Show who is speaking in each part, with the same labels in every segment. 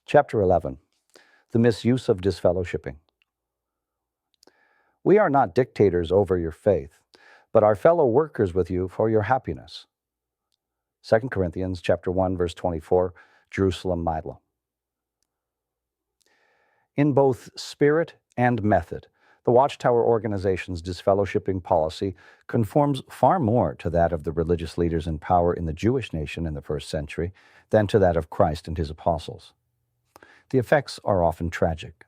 Speaker 1: Chapter 11. The Misuse of Disfellowshipping. We are not dictators over your faith, but are fellow workers with you for your happiness. 2 Corinthians chapter 1, verse 24, Jerusalem Midla. In both spirit and method, the Watchtower organization's disfellowshipping policy conforms far more to that of the religious leaders in power in the Jewish nation in the first century than to that of Christ and his apostles. The effects are often tragic.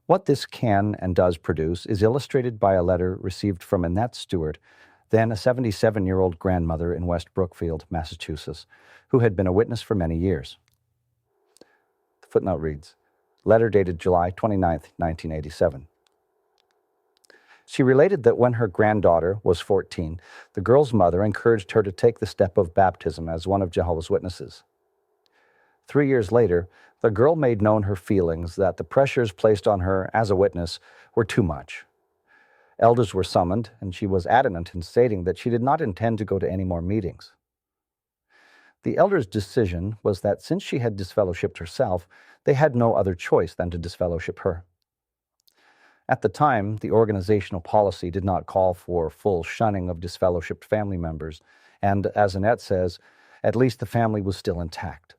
Speaker 1: What this can and does produce is illustrated by a letter received from Annette Stewart, then a 77-year-old grandmother in West Brookfield, Massachusetts, who had been a witness for many years. The footnote reads, letter dated July 29, 1987. She related that when her granddaughter was 14, the girl's mother encouraged her to take the step of baptism as one of Jehovah's Witnesses. 3 years later, the girl made known her feelings that the pressures placed on her as a witness were too much. Elders were summoned, and she was adamant in stating that she did not intend to go to any more meetings. The elders' decision was that since she had disfellowshipped herself, they had no other choice than to disfellowship her. At the time, the organizational policy did not call for full shunning of disfellowshipped family members, and as Annette says, at least the family was still intact.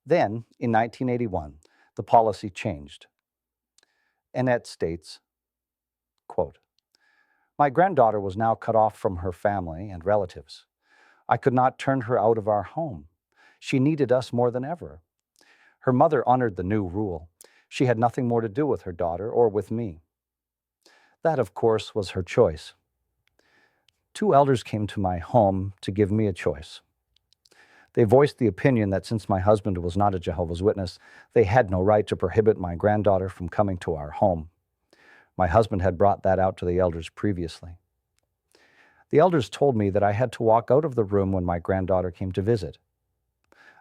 Speaker 1: Then, in 1981, the policy changed. Annette states, quote, "My granddaughter was now cut off from her family and relatives. I could not turn her out of our home. She needed us more than ever. Her mother honored the new rule. She had nothing more to do with her daughter or with me. That, of course, was her choice. 2 elders came to my home to give me a choice. They voiced the opinion that since my husband was not a Jehovah's Witness, they had no right to prohibit my granddaughter from coming to our home. My husband had brought that out to the elders previously. The elders told me that I had to walk out of the room when my granddaughter came to visit.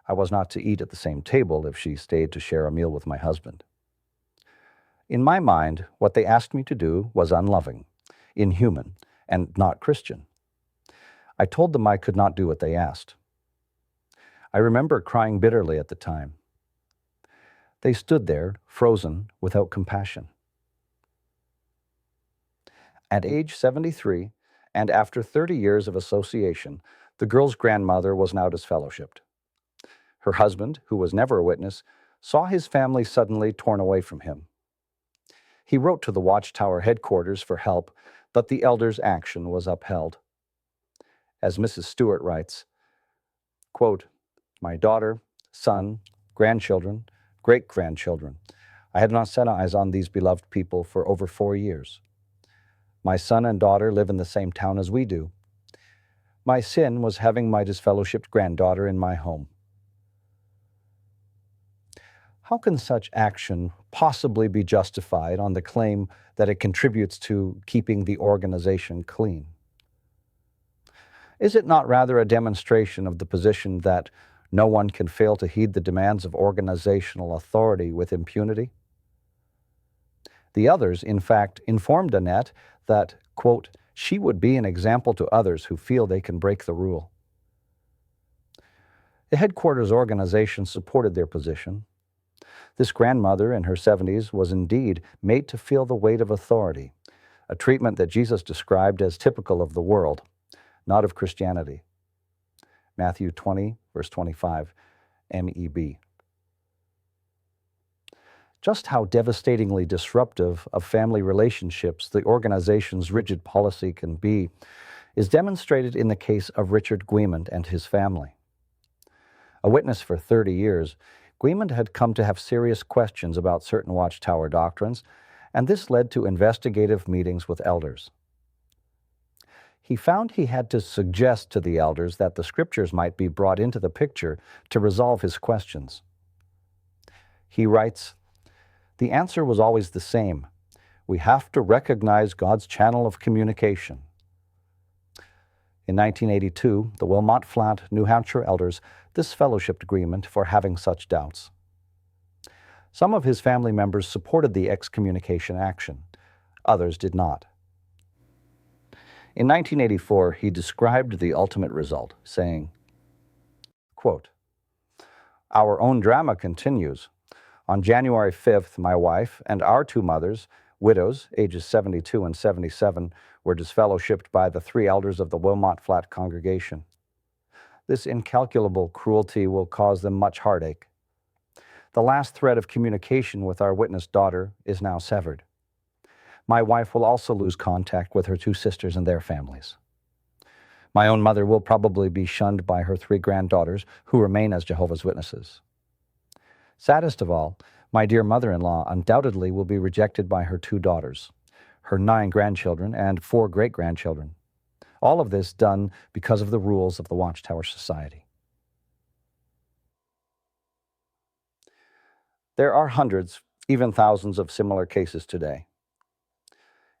Speaker 1: I was not to eat at the same table if she stayed to share a meal with my husband. In my mind, what they asked me to do was unloving, inhuman, and not Christian. I told them I could not do what they asked. I remember crying bitterly at the time. They stood there, frozen, without compassion. At age 73, and after 30 years of association, the girl's grandmother was now disfellowshipped. Her husband, who was never a witness, saw his family suddenly torn away from him. He wrote to the Watchtower headquarters for help, but the elders' action was upheld. As Mrs. Stewart writes, quote, "My daughter, son, grandchildren, great-grandchildren, I had not set eyes on these beloved people for over 4 years. My son and daughter live in the same town as we do. My sin was having my disfellowshipped granddaughter in my home." How can such action possibly be justified on the claim that it contributes to keeping the organization clean? Is it not rather a demonstration of the position that no one can fail to heed the demands of organizational authority with impunity? The others, in fact, informed Annette that, quote, she would be an example to others who feel they can break the rule. The headquarters organization supported their position. This grandmother in her 70s was indeed made to feel the weight of authority, a treatment that Jesus described as typical of the world, not of Christianity. Matthew 20, verse 25, MEB. Just how devastatingly disruptive of family relationships the organization's rigid policy can be is demonstrated in the case of Richard Guimond and his family. A witness for 30 years, Guimond had come to have serious questions about certain Watchtower doctrines, and this led to investigative meetings with elders. He found he had to suggest to the elders that the scriptures might be brought into the picture to resolve his questions. He writes, "The answer was always the same. We have to recognize God's channel of communication." In 1982, the Wilmot Flat, New Hampshire elders disfellowshipped Guimond for having such doubts. Some of his family members supported the excommunication action. Others did not. In 1984, he described the ultimate result, saying, quote, Our own drama continues. On January 5th, my wife and our two mothers, widows, ages 72 and 77, were disfellowshipped by the three elders of the Wilmot Flat congregation. This incalculable cruelty will cause them much heartache. The last thread of communication with our witness daughter is now severed. My wife will also lose contact with her two sisters and their families. My own mother will probably be shunned by her three granddaughters, who remain as Jehovah's Witnesses. Saddest of all, my dear mother-in-law undoubtedly will be rejected by her two daughters, her 9 grandchildren, and 4 great-grandchildren. All of this done because of the rules of the Watchtower Society. There are hundreds, even thousands of similar cases today.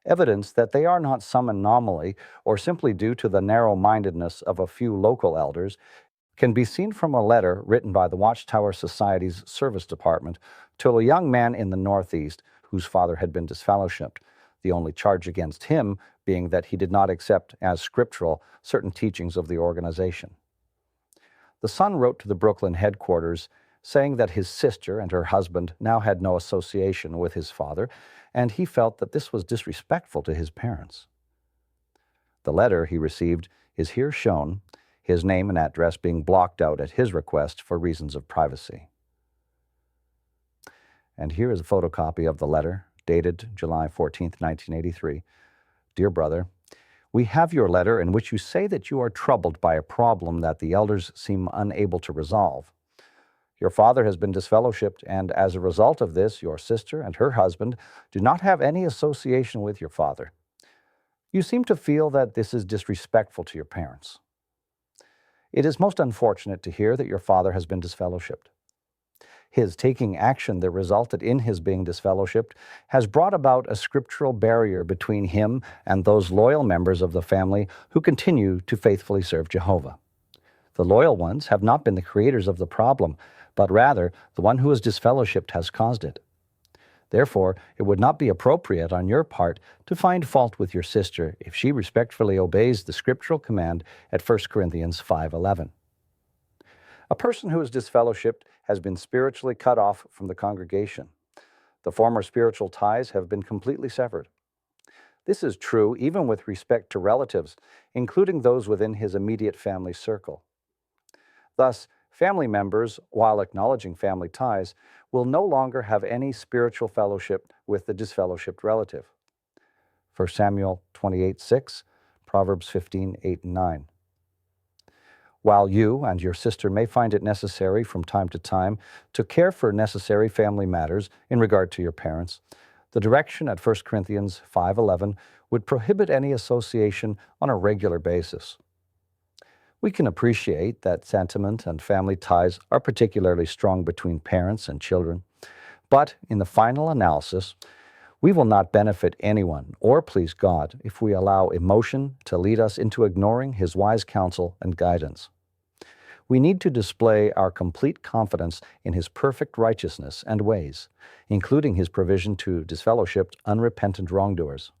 Speaker 1: Evidence that they are not some anomaly or simply due to the narrow-mindedness of a few local elders can be seen from a letter written by the Watchtower Society's service department to a young man in the Northeast whose father had been disfellowshipped, the only charge against him being that he did not accept as scriptural certain teachings of the organization. The son wrote to the Brooklyn headquarters saying that his sister and her husband now had no association with his father, and he felt that this was disrespectful to his parents. The letter he received is here shown, his name and address being blocked out at his request for reasons of privacy. And here is a photocopy of the letter, dated July 14, 1983. Dear brother, we have your letter in which you say that you are troubled by a problem that the elders seem unable to resolve. Your father has been disfellowshipped, and as a result of this, your sister and her husband do not have any association with your father. You seem to feel that this is disrespectful to your parents. It is most unfortunate to hear that your father has been disfellowshipped. His taking action that resulted in his being disfellowshipped has brought about a scriptural barrier between him and those loyal members of the family who continue to faithfully serve Jehovah. The loyal ones have not been the creators of the problem, but rather the one who is disfellowshipped has caused it. Therefore, it would not be appropriate on your part to find fault with your sister if she respectfully obeys the scriptural command at 1 Corinthians 5:11. A person who is disfellowshipped has been spiritually cut off from the congregation. The former spiritual ties have been completely severed. This is true even with respect to relatives, including those within his immediate family circle. Thus, family members, while acknowledging family ties, will no longer have any spiritual fellowship with the disfellowshipped relative. 1 Samuel 28:6, Proverbs 15:8 and 9. While you and your sister may find it necessary from time to time to care for necessary family matters in regard to your parents, the direction at 1 Corinthians 5:11 would prohibit any association on a regular basis. We can appreciate that sentiment and family ties are particularly strong between parents and children, but in the final analysis, we will not benefit anyone or please God if we allow emotion to lead us into ignoring His wise counsel and guidance. We need to display our complete confidence in His perfect righteousness and ways, including His provision to disfellowshipped, unrepentant wrongdoers.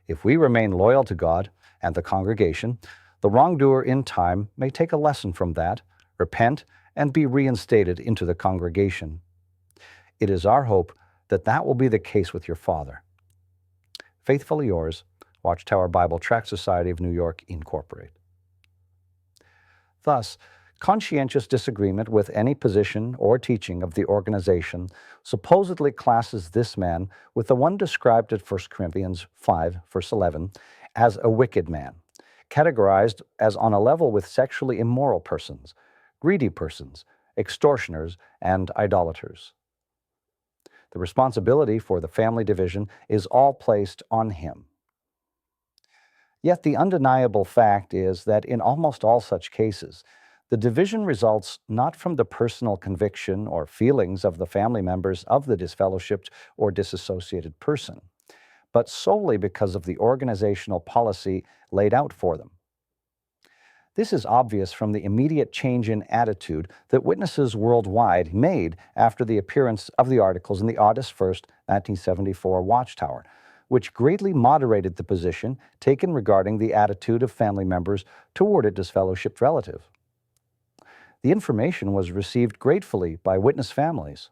Speaker 1: If we remain loyal to God and the congregation, the wrongdoer in time may take a lesson from that, repent, and be reinstated into the congregation. It is our hope that that will be the case with your father. Faithfully yours, Watchtower Bible Tract Society of New York, Incorporated. Thus, conscientious disagreement with any position or teaching of the organization supposedly classes this man with the one described at 1 Corinthians 5, verse 11, as a wicked man, categorized as on a level with sexually immoral persons, greedy persons, extortioners, and idolaters. The responsibility for the family division is all placed on him. Yet the undeniable fact is that in almost all such cases, the division results not from the personal conviction or feelings of the family members of the disfellowshipped or disassociated person, but solely because of the organizational policy laid out for them. This is obvious from the immediate change in attitude that witnesses worldwide made after the appearance of the articles in the August 1st, 1974 Watchtower, which greatly moderated the position taken regarding the attitude of family members toward a disfellowshipped relative. The information was received gratefully by witness families.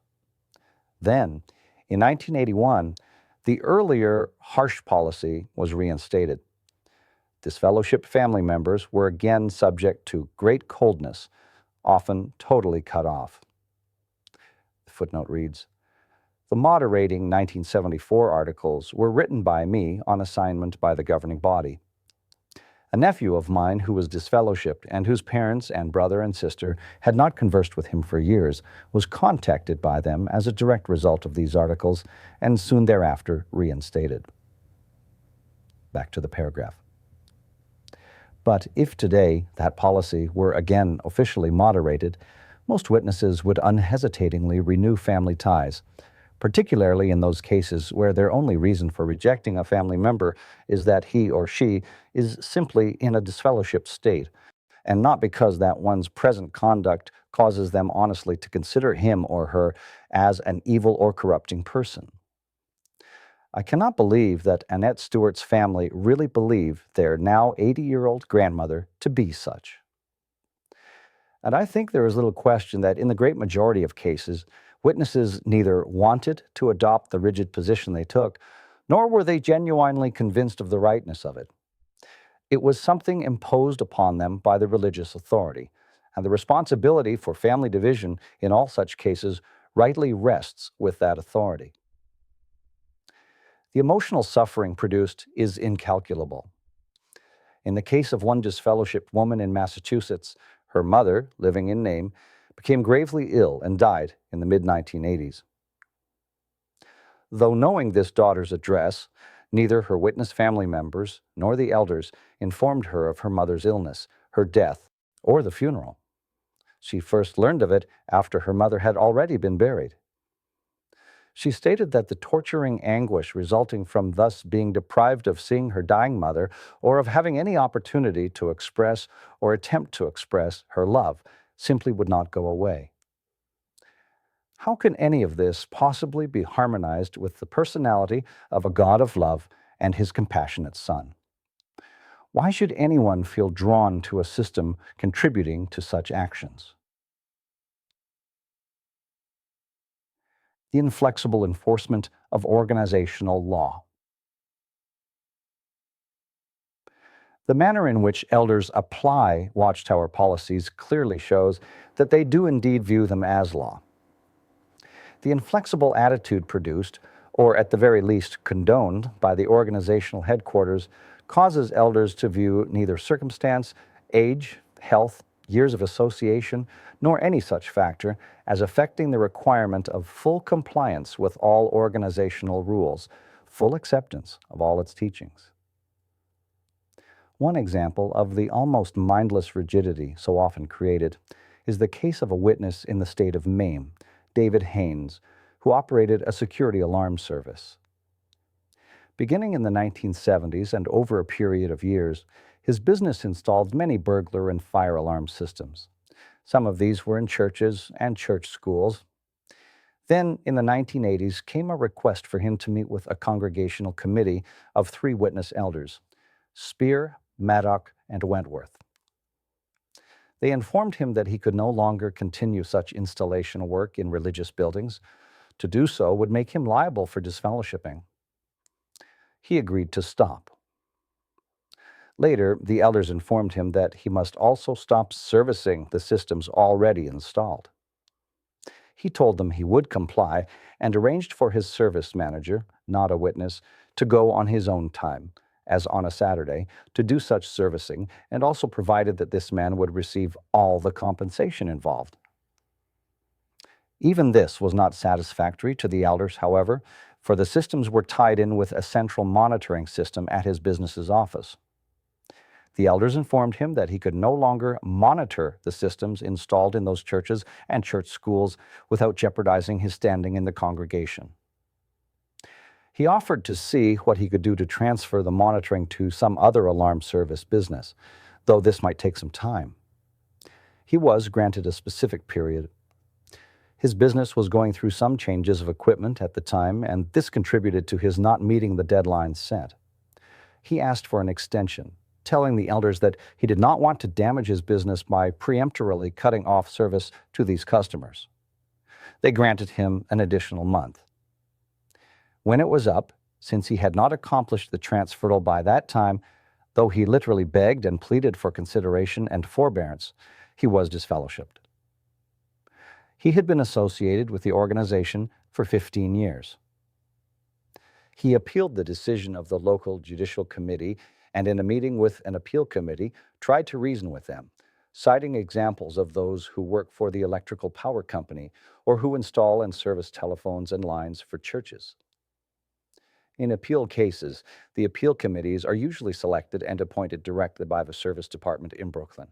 Speaker 1: Then, in 1981, the earlier harsh policy was reinstated. Disfellowshipped family members were again subject to great coldness, often totally cut off. The footnote reads, "The moderating 1974 articles were written by me on assignment by the governing body. A nephew of mine who was disfellowshipped and whose parents and brother and sister had not conversed with him for years was contacted by them as a direct result of these articles and soon thereafter reinstated." Back to the paragraph. But if today that policy were again officially moderated, most witnesses would unhesitatingly renew family ties, particularly in those cases where their only reason for rejecting a family member is that he or she is simply in a disfellowshipped state, and not because that one's present conduct causes them honestly to consider him or her as an evil or corrupting person. I cannot believe that Annette Stewart's family really believe their now 80-year-old grandmother to be such. And I think there is little question that in the great majority of cases, witnesses neither wanted to adopt the rigid position they took, nor were they genuinely convinced of the rightness of it. It was something imposed upon them by the religious authority, and the responsibility for family division in all such cases rightly rests with that authority. The emotional suffering produced is incalculable. In the case of one disfellowshipped woman in Massachusetts, her mother, living in name, became gravely ill and died in the mid-1980s. Though knowing this daughter's address, neither her witness family members nor the elders informed her of her mother's illness, her death, or the funeral. She first learned of it after her mother had already been buried. She stated that the torturing anguish resulting from thus being deprived of seeing her dying mother or of having any opportunity to express or attempt to express her love simply would not go away. How can any of this possibly be harmonized with the personality of a God of love and his compassionate Son? Why should anyone feel drawn to a system contributing to such actions? The inflexible enforcement of organizational law. The manner in which elders apply Watchtower policies clearly shows that they do indeed view them as law. The inflexible attitude produced, or at the very least condoned, by the organizational headquarters causes elders to view neither circumstance, age, health, years of association, nor any such factor as affecting the requirement of full compliance with all organizational rules, full acceptance of all its teachings. One example of the almost mindless rigidity so often created is the case of a witness in the state of Maine, David Haynes, who operated a security alarm service. Beginning in the 1970s and over a period of years, his business installed many burglar and fire alarm systems. Some of these were in churches and church schools. Then, in the 1980s, came a request for him to meet with a congregational committee of 3 witness elders, Spear, Maddock, and Wentworth. They informed him that he could no longer continue such installation work in religious buildings. To do so would make him liable for disfellowshipping. He agreed to stop. Later, the elders informed him that he must also stop servicing the systems already installed. He told them he would comply and arranged for his service manager, not a witness, to go on his own time, as on a Saturday, to do such servicing, and also provided that this man would receive all the compensation involved. Even this was not satisfactory to the elders, however, for the systems were tied in with a central monitoring system at his business's office. The elders informed him that he could no longer monitor the systems installed in those churches and church schools without jeopardizing his standing in the congregation. He offered to see what he could do to transfer the monitoring to some other alarm service business, though this might take some time. He was granted a specific period. His business was going through some changes of equipment at the time, and this contributed to his not meeting the deadline set. He asked for an extension, telling the elders that he did not want to damage his business by preemptorily cutting off service to these customers. They granted him an additional month. When it was up, since he had not accomplished the transferal by that time, though he literally begged and pleaded for consideration and forbearance, he was disfellowshipped. He had been associated with the organization for 15 years. He appealed the decision of the local judicial committee and in a meeting with an appeal committee tried to reason with them, citing examples of those who work for the electrical power company or who install and service telephones and lines for churches. In appeal cases, the appeal committees are usually selected and appointed directly by the service department in Brooklyn.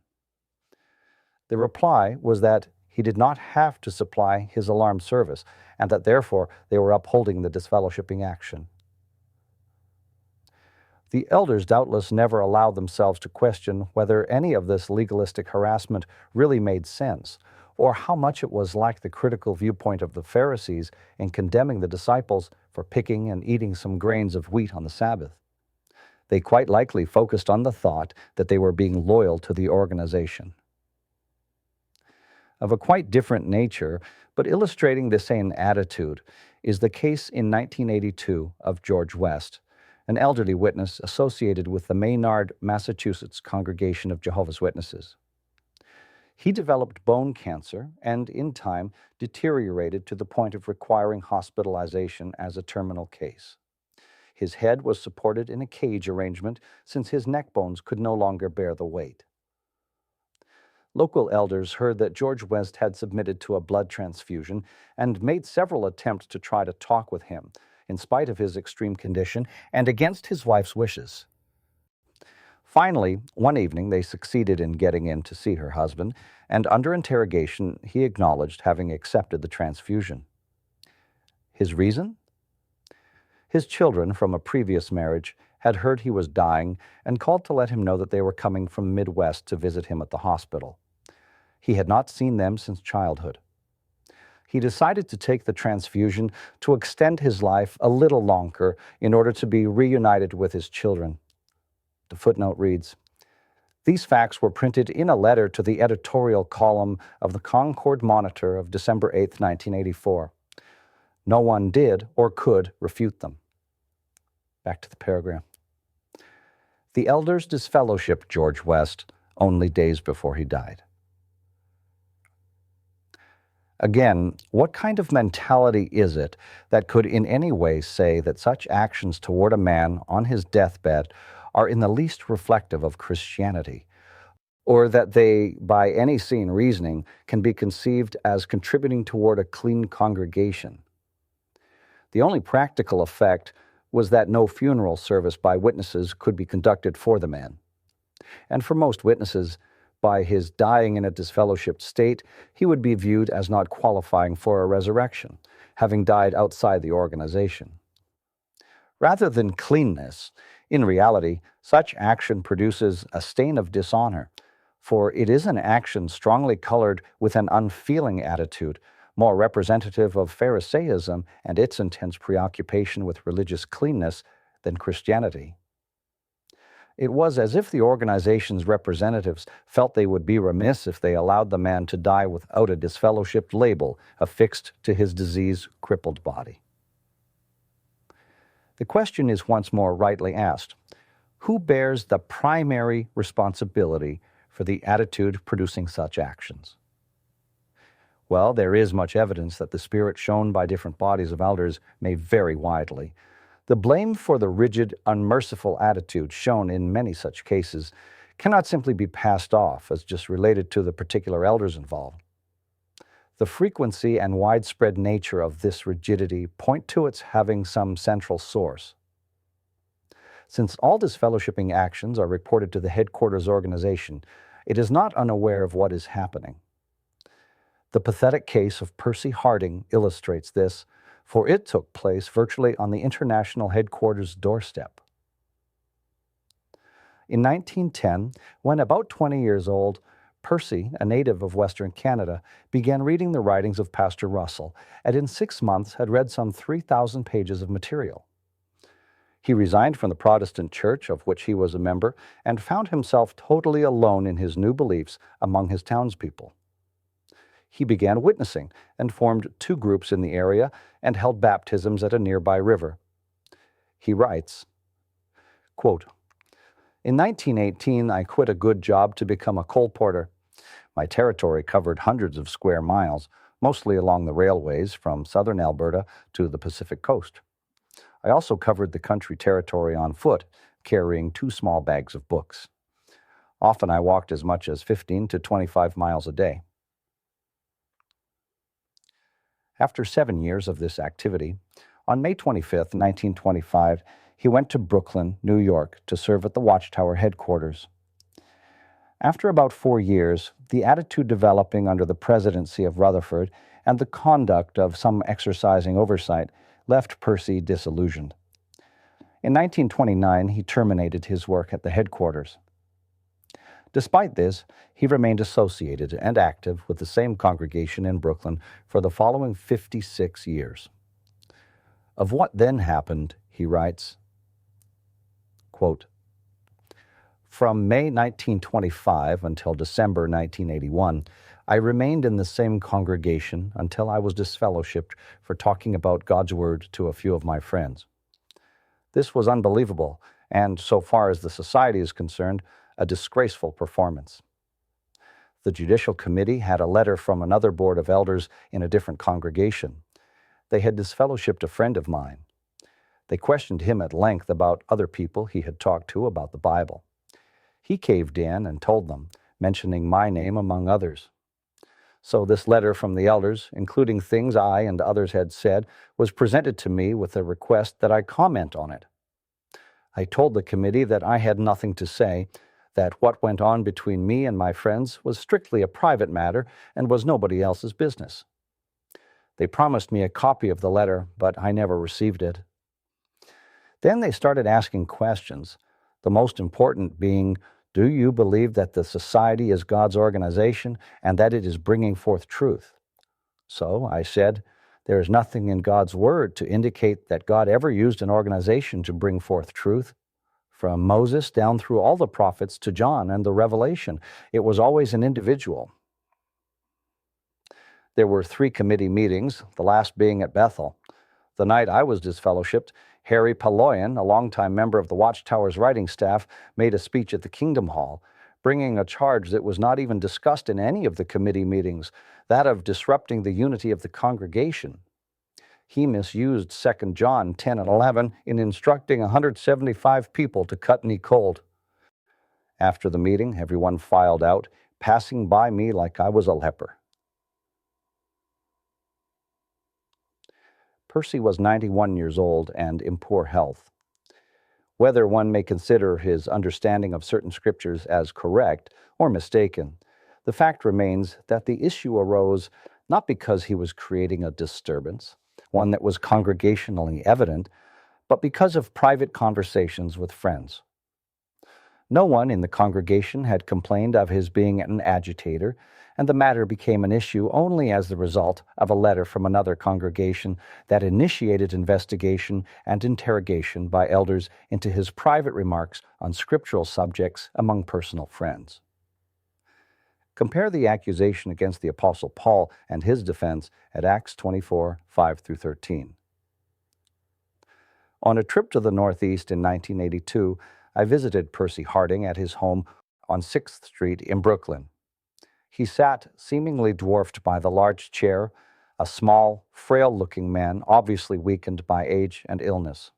Speaker 1: The reply was that he did not have to supply his alarm service and that therefore they were upholding the disfellowshipping action. The elders doubtless never allowed themselves to question whether any of this legalistic harassment really made sense, or how much it was like the critical viewpoint of the Pharisees in condemning the disciples for picking and eating some grains of wheat on the Sabbath. They quite likely focused on the thought that they were being loyal to the organization. Of a quite different nature, but illustrating the same attitude, is the case in 1982 of George West, an elderly witness associated with the Maynard, Massachusetts congregation of Jehovah's Witnesses. He developed bone cancer and, in time, deteriorated to the point of requiring hospitalization as a terminal case. His head was supported in a cage arrangement since his neck bones could no longer bear the weight. Local elders heard that George West had submitted to a blood transfusion and made several attempts to try to talk with him, in spite of his extreme condition and against his wife's wishes. Finally, one evening they succeeded in getting in to see her husband, and under interrogation he acknowledged having accepted the transfusion. His reason? His children from a previous marriage had heard he was dying and called to let him know that they were coming from Midwest to visit him at the hospital. He had not seen them since childhood. He decided to take the transfusion to extend his life a little longer in order to be reunited with his children. The footnote reads, "These facts were printed in a letter to the editorial column of the Concord Monitor of December 8, 1984. No one did or could refute them." Back to the paragraph. The elders disfellowshipped George West only days before he died. Again, what kind of mentality is it that could in any way say that such actions toward a man on his deathbed are in the least reflective of Christianity, or that they, by any sane reasoning, can be conceived as contributing toward a clean congregation? The only practical effect was that no funeral service by witnesses could be conducted for the man. And for most witnesses, by his dying in a disfellowshipped state, he would be viewed as not qualifying for a resurrection, having died outside the organization. Rather than cleanness, in reality, such action produces a stain of dishonor, for it is an action strongly colored with an unfeeling attitude, more representative of Pharisaism and its intense preoccupation with religious cleanness than Christianity. It was as if the organization's representatives felt they would be remiss if they allowed the man to die without a disfellowshipped label affixed to his disease-crippled body. The question is once more rightly asked: who bears the primary responsibility for the attitude producing such actions? Well, there is much evidence that the spirit shown by different bodies of elders may vary widely. The blame for the rigid, unmerciful attitude shown in many such cases cannot simply be passed off as just related to the particular elders involved. The frequency and widespread nature of this rigidity point to its having some central source. Since all disfellowshipping actions are reported to the headquarters organization, it is not unaware of what is happening. The pathetic case of Percy Harding illustrates this, for it took place virtually on the international headquarters doorstep. In 1910, when about 20 years old, Percy, a native of Western Canada, began reading the writings of Pastor Russell, and in 6 months had read some 3,000 pages of material. He resigned from the Protestant church of which he was a member and found himself totally alone in his new beliefs among his townspeople. He began witnessing and formed 2 groups in the area and held baptisms at a nearby river. He writes, quote, "In 1918, I quit a good job to become a coal porter. My territory covered hundreds of square miles, mostly along the railways from southern Alberta to the Pacific coast. I also covered the country territory on foot, carrying 2 small bags of books. Often I walked as much as 15 to 25 miles a day." After 7 years of this activity, on May 25, 1925, he went to Brooklyn, New York, to serve at the Watchtower headquarters. After about 4 years, the attitude developing under the presidency of Rutherford and the conduct of some exercising oversight left Percy disillusioned. In 1929, he terminated his work at the headquarters. Despite this, he remained associated and active with the same congregation in Brooklyn for the following 56 years. Of what then happened, he writes, quote, "From May 1925 until December 1981, I remained in the same congregation until I was disfellowshipped for talking about God's Word to a few of my friends. This was unbelievable, and so far as the society is concerned, a disgraceful performance. The Judicial Committee had a letter from another board of elders in a different congregation. They had disfellowshipped a friend of mine. They questioned him at length about other people he had talked to about the Bible. He caved in and told them, mentioning my name among others. So this letter from the elders, including things I and others had said, was presented to me with a request that I comment on it. I told the committee that I had nothing to say, that what went on between me and my friends was strictly a private matter and was nobody else's business. They promised me a copy of the letter, but I never received it. Then they started asking questions, the most important being, do you believe that the society is God's organization and that it is bringing forth truth? So I said, there is nothing in God's word to indicate that God ever used an organization to bring forth truth. From Moses down through all the prophets to John and the Revelation, it was always an individual. There were 3 committee meetings, the last being at Bethel. The night I was disfellowshipped, Harry Paloyan, a longtime member of the Watchtower's writing staff, made a speech at the Kingdom Hall, bringing a charge that was not even discussed in any of the committee meetings, that of disrupting the unity of the congregation. He misused 2 John 10 and 11 in instructing 175 people to cut me cold. After the meeting, everyone filed out, passing by me like I was a leper. Percy was 91 years old and in poor health. Whether one may consider his understanding of certain scriptures as correct or mistaken, the fact remains that the issue arose not because he was creating a disturbance, one that was congregationally evident, but because of private conversations with friends. No one in the congregation had complained of his being an agitator, and the matter became an issue only as the result of a letter from another congregation that initiated investigation and interrogation by elders into his private remarks on scriptural subjects among personal friends. Compare the accusation against the Apostle Paul and his defense at Acts 24, 5-13. On a trip to the Northeast in 1982, I visited Percy Harding at his home on 6th Street in Brooklyn. He sat, seemingly dwarfed by the large chair, a small, frail-looking man, obviously weakened by age and illness.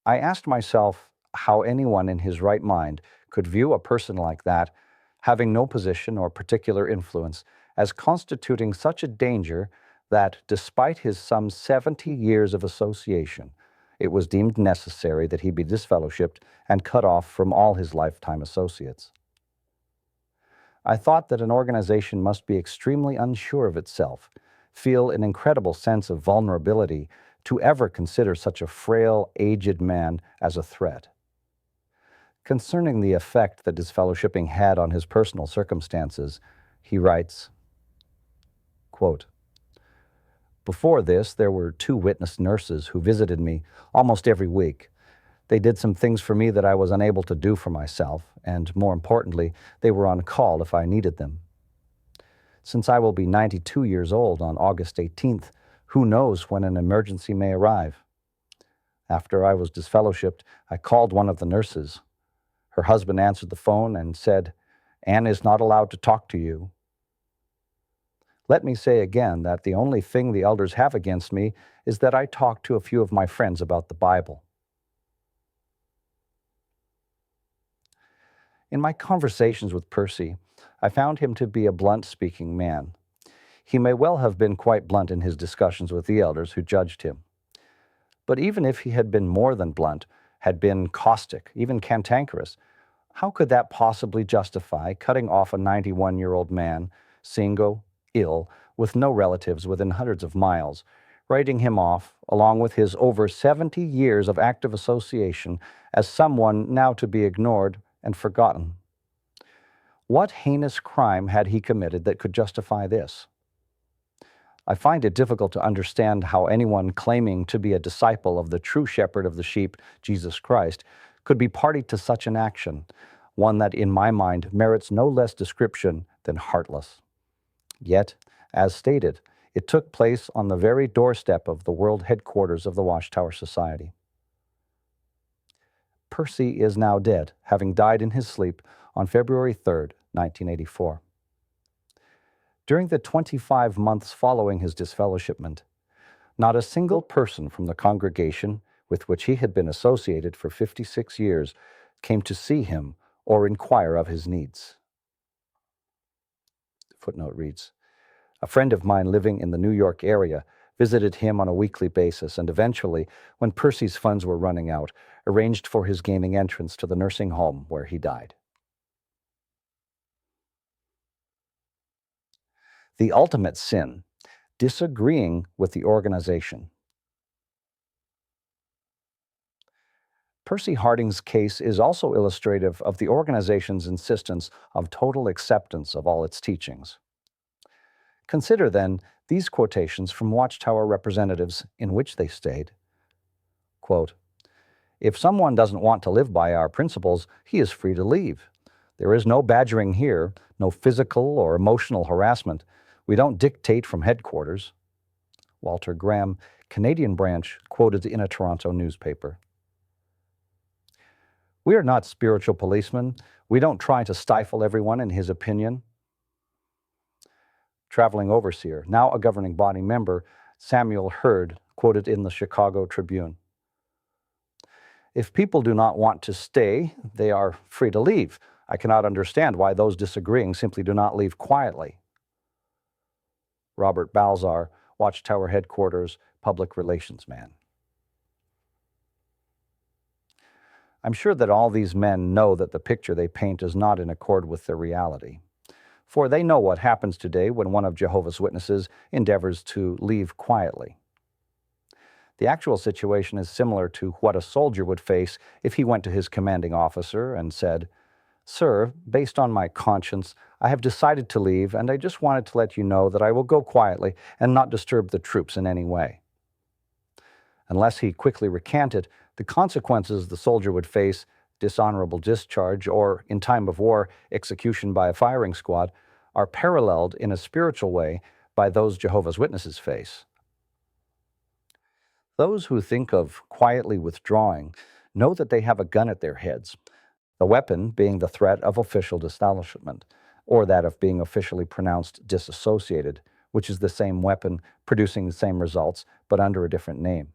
Speaker 1: I asked myself how anyone in his right mind could view a person like that, having no position or particular influence, as constituting such a danger that, despite his some 70 years of association, it was deemed necessary that he be disfellowshipped and cut off from all his lifetime associates. I thought that an organization must be extremely unsure of itself, feel an incredible sense of vulnerability to ever consider such a frail, aged man as a threat. Concerning the effect that disfellowshipping had on his personal circumstances, he writes, quote, Before this, there were 2 witness nurses who visited me almost every week. They did some things for me that I was unable to do for myself, and more importantly, they were on call if I needed them. Since I will be 92 years old on August 18th, who knows when an emergency may arrive? After I was disfellowshipped, I called one of the nurses. Her husband answered the phone and said, "Anne is not allowed to talk to you." Let me say again that the only thing the elders have against me is that I talked to a few of my friends about the Bible. In my conversations with Percy, I found him to be a blunt-speaking man. He may well have been quite blunt in his discussions with the elders who judged him. But even if he had been more than blunt, had been caustic, even cantankerous, how could that possibly justify cutting off a 91-year-old man, single, ill, with no relatives within hundreds of miles, writing him off, along with his over 70 years of active association, as someone now to be ignored and forgotten? What heinous crime had he committed that could justify this? I find it difficult to understand how anyone claiming to be a disciple of the true shepherd of the sheep, Jesus Christ, could be party to such an action, one that in my mind merits no less description than heartless. Yet, as stated, it took place on the very doorstep of the world headquarters of the Watchtower Society. Percy is now dead, having died in his sleep on February 3rd, 1984. During the 25 months following his disfellowshipment, not a single person from the congregation with which he had been associated for 56 years came to see him or inquire of his needs. Footnote reads, "A friend of mine living in the New York area visited him on a weekly basis and eventually, when Percy's funds were running out, arranged for his gaining entrance to the nursing home where he died." The ultimate sin, disagreeing with the organization. Percy Harding's case is also illustrative of the organization's insistence of total acceptance of all its teachings. Consider, then, these quotations from Watchtower representatives in which they state, quote, "If someone doesn't want to live by our principles, he is free to leave. There is no badgering here, no physical or emotional harassment. We don't dictate from headquarters." Walter Graham, Canadian branch, quoted in a Toronto newspaper. "We are not spiritual policemen. We don't try to stifle everyone in his opinion." Traveling overseer, now a governing body member, Samuel Hurd, quoted in the Chicago Tribune. "If people do not want to stay, they are free to leave. I cannot understand why those disagreeing simply do not leave quietly." Robert Balzar, Watchtower Headquarters, Public Relations Man. I'm sure that all these men know that the picture they paint is not in accord with their reality, for they know what happens today when one of Jehovah's Witnesses endeavors to leave quietly. The actual situation is similar to what a soldier would face if he went to his commanding officer and said, "Sir, based on my conscience, I have decided to leave, and I just wanted to let you know that I will go quietly and not disturb the troops in any way." Unless he quickly recanted, the consequences the soldier would face, dishonorable discharge, or, in time of war, execution by a firing squad, are paralleled in a spiritual way by those Jehovah's Witnesses face. Those who think of quietly withdrawing know that they have a gun at their heads, the weapon being the threat of official disfellowshipment, or that of being officially pronounced disassociated, which is the same weapon producing the same results, but under a different name.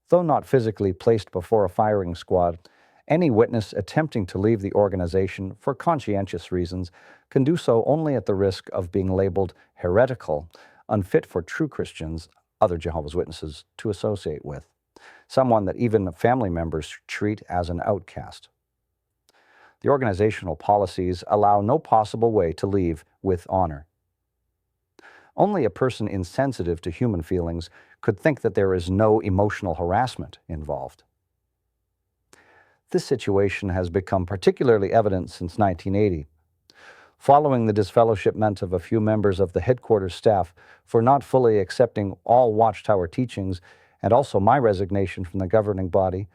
Speaker 1: Though not physically placed before a firing squad, any witness attempting to leave the organization for conscientious reasons can do so only at the risk of being labeled heretical, unfit for true Christians, other Jehovah's Witnesses, to associate with, someone that even family members treat as an outcast. The organizational policies allow no possible way to leave with honor. Only a person insensitive to human feelings could think that there is no emotional harassment involved. This situation has become particularly evident since 1980. Following the disfellowshipment of a few members of the headquarters staff for not fully accepting all Watchtower teachings, and also my resignation from the governing body,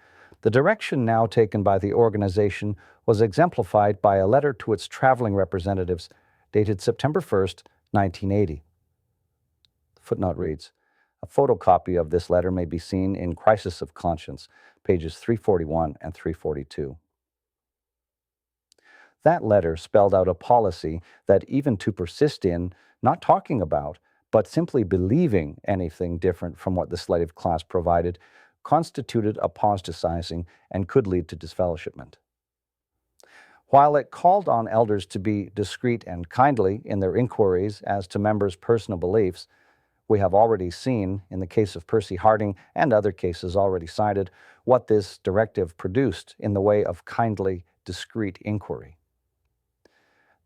Speaker 1: the direction now taken by the organization was exemplified by a letter to its traveling representatives dated September 1st, 1980. The footnote reads, a photocopy of this letter may be seen in Crisis of Conscience, pages 341 and 342. That letter spelled out a policy that even to persist in, not talking about, but simply believing anything different from what the slave class provided, constituted apostatizing and could lead to disfellowshipment. While it called on elders to be discreet and kindly in their inquiries as to members' personal beliefs, we have already seen, in the case of Percy Harding and other cases already cited, what this directive produced in the way of kindly, discreet inquiry.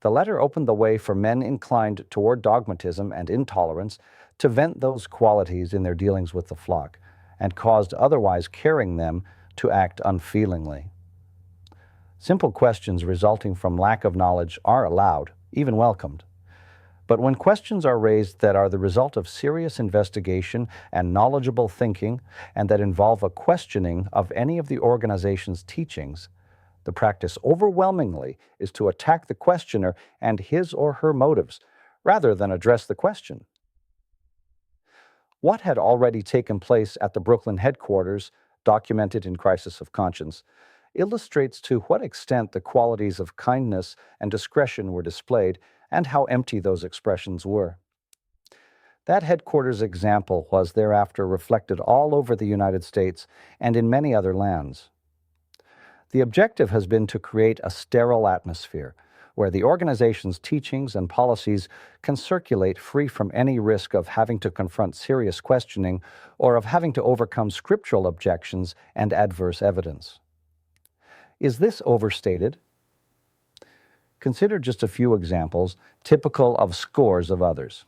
Speaker 1: The letter opened the way for men inclined toward dogmatism and intolerance to vent those qualities in their dealings with the flock, and caused otherwise caring them to act unfeelingly. Simple questions resulting from lack of knowledge are allowed, even welcomed. But when questions are raised that are the result of serious investigation and knowledgeable thinking, and that involve a questioning of any of the organization's teachings, the practice overwhelmingly is to attack the questioner and his or her motives, rather than address the question. What had already taken place at the Brooklyn headquarters, documented in Crisis of Conscience, illustrates to what extent the qualities of kindness and discretion were displayed and how empty those expressions were. That headquarters example was thereafter reflected all over the United States and in many other lands. The objective has been to create a sterile atmosphere where the organization's teachings and policies can circulate free from any risk of having to confront serious questioning or of having to overcome scriptural objections and adverse evidence. Is this overstated? Consider just a few examples, typical of scores of others.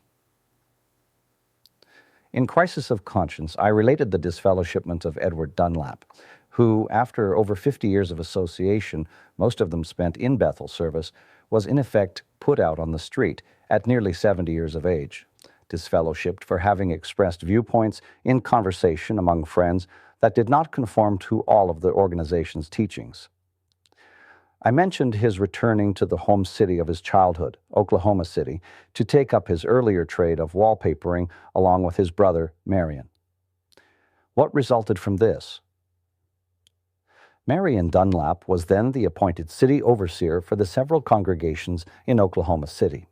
Speaker 1: In Crisis of Conscience, I related the disfellowshipment of Edward Dunlap, who, after over 50 years of association, most of them spent in Bethel service, was in effect put out on the street at nearly 70 years of age, disfellowshipped for having expressed viewpoints in conversation among friends that did not conform to all of the organization's teachings. I mentioned his returning to the home city of his childhood, Oklahoma City, to take up his earlier trade of wallpapering along with his brother, Marion. What resulted from this? Marion Dunlap was then the appointed city overseer for the several congregations in Oklahoma City.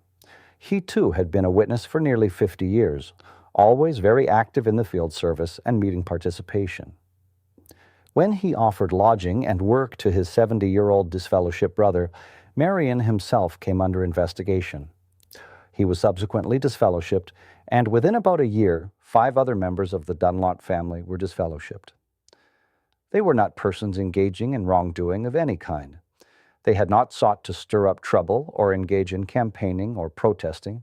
Speaker 1: He too had been a witness for nearly 50 years, always very active in the field service and meeting participation. When he offered lodging and work to his 70-year-old disfellowshipped brother, Marion himself came under investigation. He was subsequently disfellowshipped, and within about a year, 5 other members of the Dunlap family were disfellowshipped. They were not persons engaging in wrongdoing of any kind. They had not sought to stir up trouble or engage in campaigning or protesting.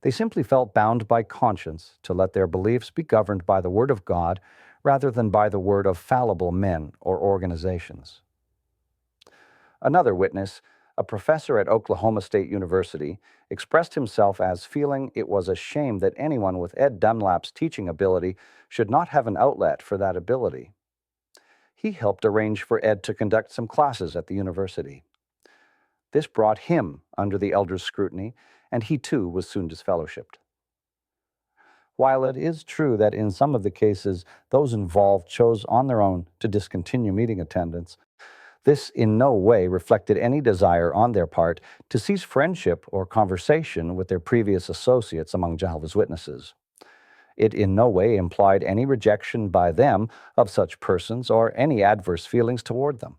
Speaker 1: They simply felt bound by conscience to let their beliefs be governed by the Word of God rather than by the word of fallible men or organizations. Another witness, a professor at Oklahoma State University, expressed himself as feeling it was a shame that anyone with Ed Dunlap's teaching ability should not have an outlet for that ability. He helped arrange for Ed to conduct some classes at the university. This brought him under the elders' scrutiny, and he too was soon disfellowshipped. While it is true that in some of the cases those involved chose on their own to discontinue meeting attendance, this in no way reflected any desire on their part to cease friendship or conversation with their previous associates among Jehovah's Witnesses. It in no way implied any rejection by them of such persons or any adverse feelings toward them.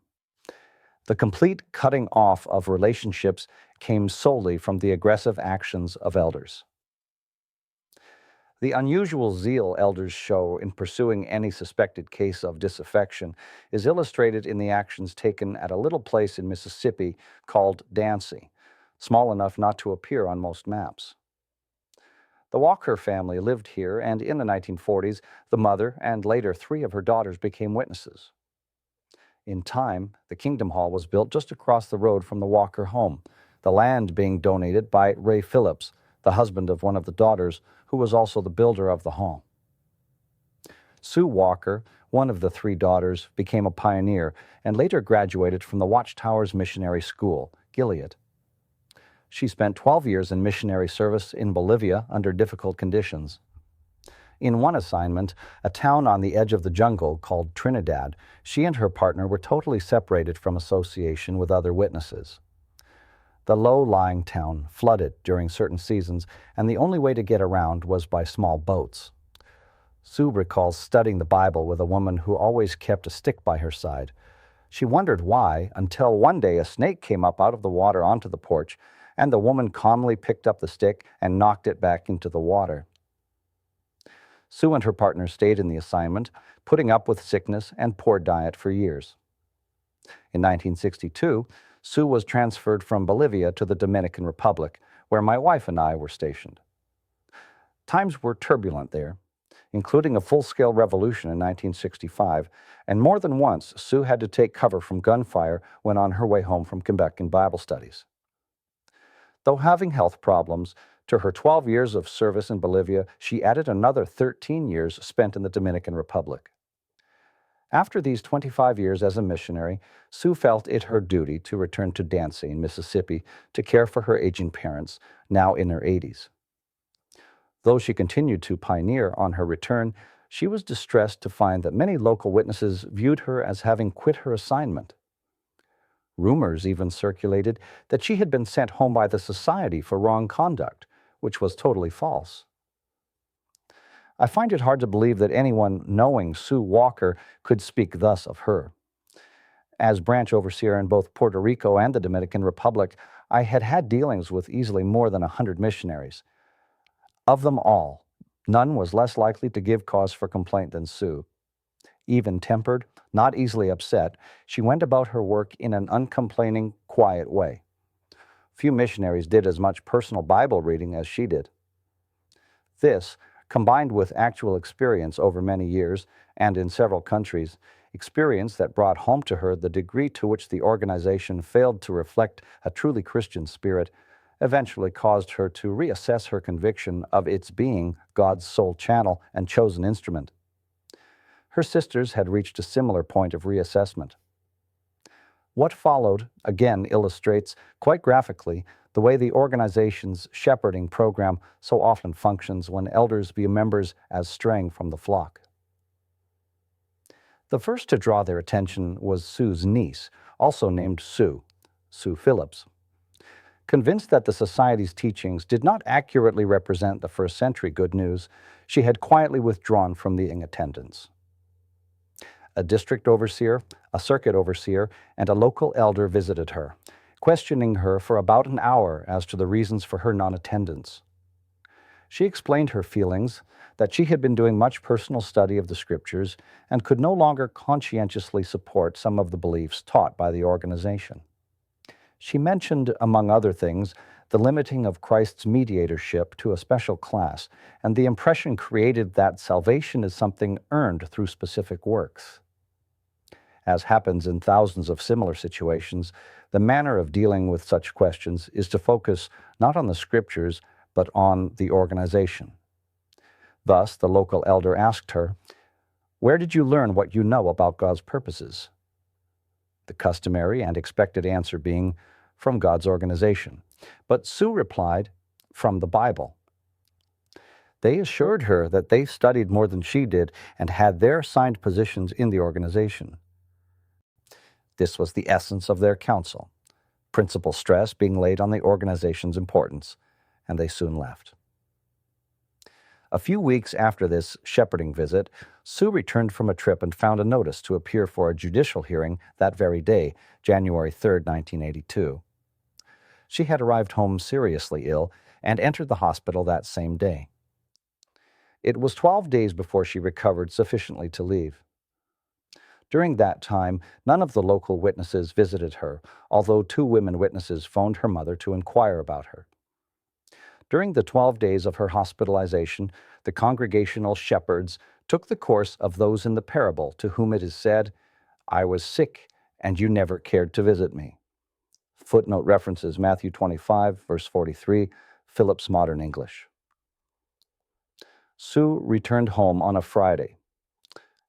Speaker 1: The complete cutting off of relationships came solely from the aggressive actions of elders. The unusual zeal elders show in pursuing any suspected case of disaffection is illustrated in the actions taken at a little place in Mississippi called Dancy, small enough not to appear on most maps. The Walker family lived here, and in the 1940s, the mother and later 3 of her daughters became witnesses. In time, the Kingdom Hall was built just across the road from the Walker home, the land being donated by Ray Phillips, the husband of one of the daughters, who was also the builder of the home. Sue Walker, one of the three daughters, became a pioneer and later graduated from the Watchtower's missionary school, Gilead. She spent 12 years in missionary service in Bolivia under difficult conditions. In one assignment, a town on the edge of the jungle called Trinidad, she and her partner were totally separated from association with other witnesses. The low-lying town flooded during certain seasons, and the only way to get around was by small boats. Sue recalls studying the Bible with a woman who always kept a stick by her side. She wondered why, until one day a snake came up out of the water onto the porch, and the woman calmly picked up the stick and knocked it back into the water. Sue and her partner stayed in the assignment, putting up with sickness and poor diet for years. In 1962, Sue was transferred from Bolivia to the Dominican Republic, where my wife and I were stationed. Times were turbulent there, including a full-scale revolution in 1965, and more than once Sue had to take cover from gunfire when on her way home from Quebec in Bible studies. Though having health problems, to her 12 years of service in Bolivia, she added another 13 years spent in the Dominican Republic. After these 25 years as a missionary, Sue felt it her duty to return to Dancing, Mississippi, to care for her aging parents, now in their 80s. Though she continued to pioneer on her return, she was distressed to find that many local witnesses viewed her as having quit her assignment. Rumors even circulated that she had been sent home by the Society for wrong conduct, which was totally false. I find it hard to believe that anyone knowing Sue Walker could speak thus of her. As branch overseer in both Puerto Rico and the Dominican Republic, I had had dealings with easily more than 100 missionaries. Of them all, none was less likely to give cause for complaint than Sue. Even-tempered, not easily upset, she went about her work in an uncomplaining, quiet way. Few missionaries did as much personal Bible reading as she did. This, combined with actual experience over many years and in several countries, experience that brought home to her the degree to which the organization failed to reflect a truly Christian spirit, eventually caused her to reassess her conviction of its being God's sole channel and chosen instrument. Her sisters had reached a similar point of reassessment. What followed, again, illustrates quite graphically the way the organization's shepherding program so often functions when elders view members as straying from the flock. The first to draw their attention was Sue's niece, also named Sue Phillips. Convinced that the Society's teachings did not accurately represent the first century good news, she had quietly withdrawn from the attendance. A district overseer, a circuit overseer, and a local elder visited her, questioning her for about an hour as to the reasons for her non-attendance. She explained her feelings, that she had been doing much personal study of the Scriptures and could no longer conscientiously support some of the beliefs taught by the organization. She mentioned, among other things, the limiting of Christ's mediatorship to a special class and the impression created that salvation is something earned through specific works. As happens in thousands of similar situations, the manner of dealing with such questions is to focus not on the Scriptures, but on the organization. Thus, the local elder asked her, "Where did you learn what you know about God's purposes?" The customary and expected answer being, "From God's organization." But Sue replied, "From the Bible." They assured her that they studied more than she did and had their assigned positions in the organization. This was the essence of their counsel, principal stress being laid on the organization's importance, and they soon left. A few weeks after this shepherding visit, Sue returned from a trip and found a notice to appear for a judicial hearing that very day, January 3, 1982. She had arrived home seriously ill and entered the hospital that same day. It was 12 days before she recovered sufficiently to leave. During that time, none of the local witnesses visited her, although 2 women witnesses phoned her mother to inquire about her. During the 12 days of her hospitalization, the congregational shepherds took the course of those in the parable to whom it is said, "I was sick, and you never cared to visit me." Footnote references Matthew 25, verse 43, Phillips Modern English. Sue returned home on a Friday.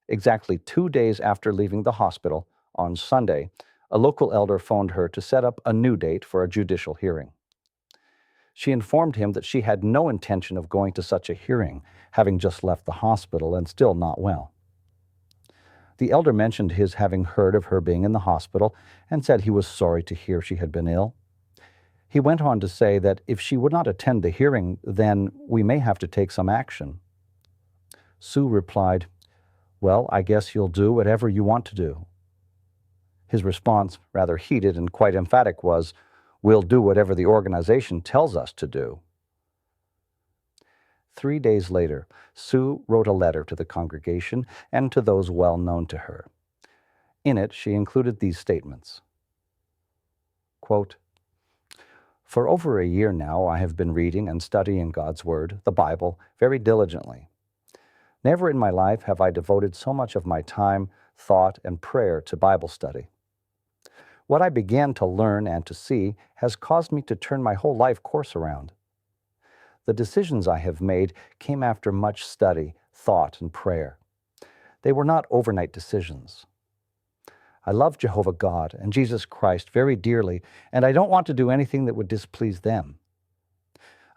Speaker 1: Exactly 2 days after leaving the hospital, on Sunday, a local elder phoned her to set up a new date for a judicial hearing. She informed him that she had no intention of going to such a hearing, having just left the hospital and still not well. The elder mentioned his having heard of her being in the hospital and said he was sorry to hear she had been ill. He went on to say that if she would not attend the hearing, then we may have to take some action. Sue replied, "Well, I guess you'll do whatever you want to do." His response, rather heated and quite emphatic, was, "We'll do whatever the organization tells us to do." 3 days later, Sue wrote a letter to the congregation and to those well known to her. In it, she included these statements. Quote, "For over a year now, I have been reading and studying God's Word, the Bible, very diligently. Never in my life have I devoted so much of my time, thought, and prayer to Bible study. What I began to learn and to see has caused me to turn my whole life course around. The decisions I have made came after much study, thought, and prayer. They were not overnight decisions. I love Jehovah God and Jesus Christ very dearly, and I don't want to do anything that would displease them.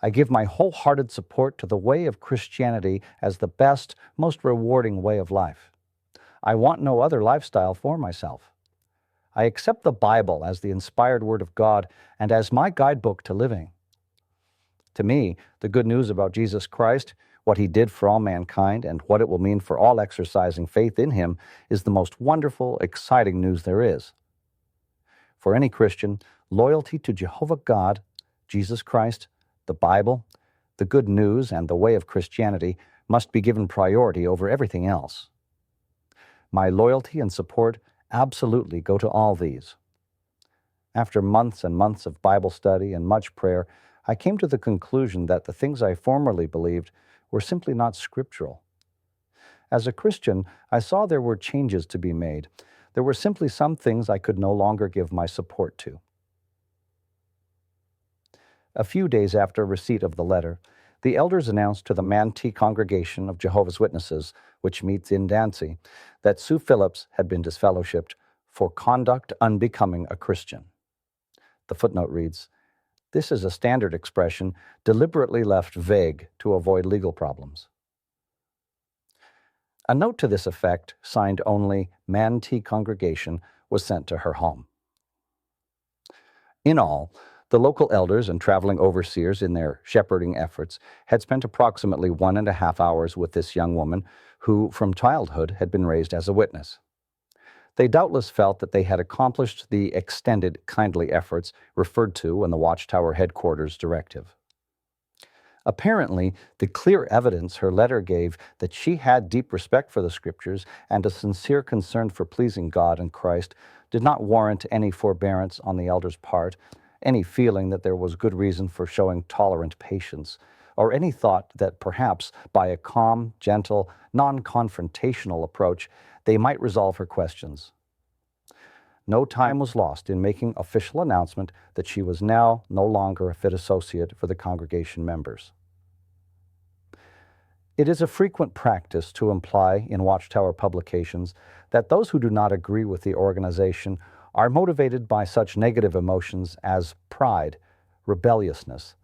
Speaker 1: I give my wholehearted support to the way of Christianity as the best, most rewarding way of life. I want no other lifestyle for myself. I accept the Bible as the inspired Word of God and as my guidebook to living. To me, the good news about Jesus Christ, what He did for all mankind, and what it will mean for all exercising faith in Him is the most wonderful, exciting news there is. For any Christian, loyalty to Jehovah God, Jesus Christ, the Bible, the good news, and the way of Christianity must be given priority over everything else. My loyalty and support absolutely go to all these. After months and months of Bible study and much prayer, I came to the conclusion that the things I formerly believed were simply not scriptural. As a Christian, I saw there were changes to be made. There were simply some things I could no longer give my support to." A few days after receipt of the letter, the elders announced to the Manti congregation of Jehovah's Witnesses, which meets in Dancy, that Sue Phillips had been disfellowshipped for conduct unbecoming a Christian. The footnote reads, "This is a standard expression deliberately left vague to avoid legal problems." A note to this effect, signed only Manti Congregation, was sent to her home. In all, the local elders and traveling overseers in their shepherding efforts had spent approximately 1.5 hours with this young woman who, from childhood, had been raised as a witness. They doubtless felt that they had accomplished the extended kindly efforts referred to in the Watchtower headquarters directive. Apparently, the clear evidence her letter gave that she had deep respect for the Scriptures and a sincere concern for pleasing God and Christ did not warrant any forbearance on the elders' part, any feeling that there was good reason for showing tolerant patience, or any thought that perhaps by a calm, gentle, non-confrontational approach they might resolve her questions. No time was lost in making official announcement that she was now no longer a fit associate for the congregation members. It is a frequent practice to imply in Watchtower publications that those who do not agree with the organization are motivated by such negative emotions as pride, rebelliousness,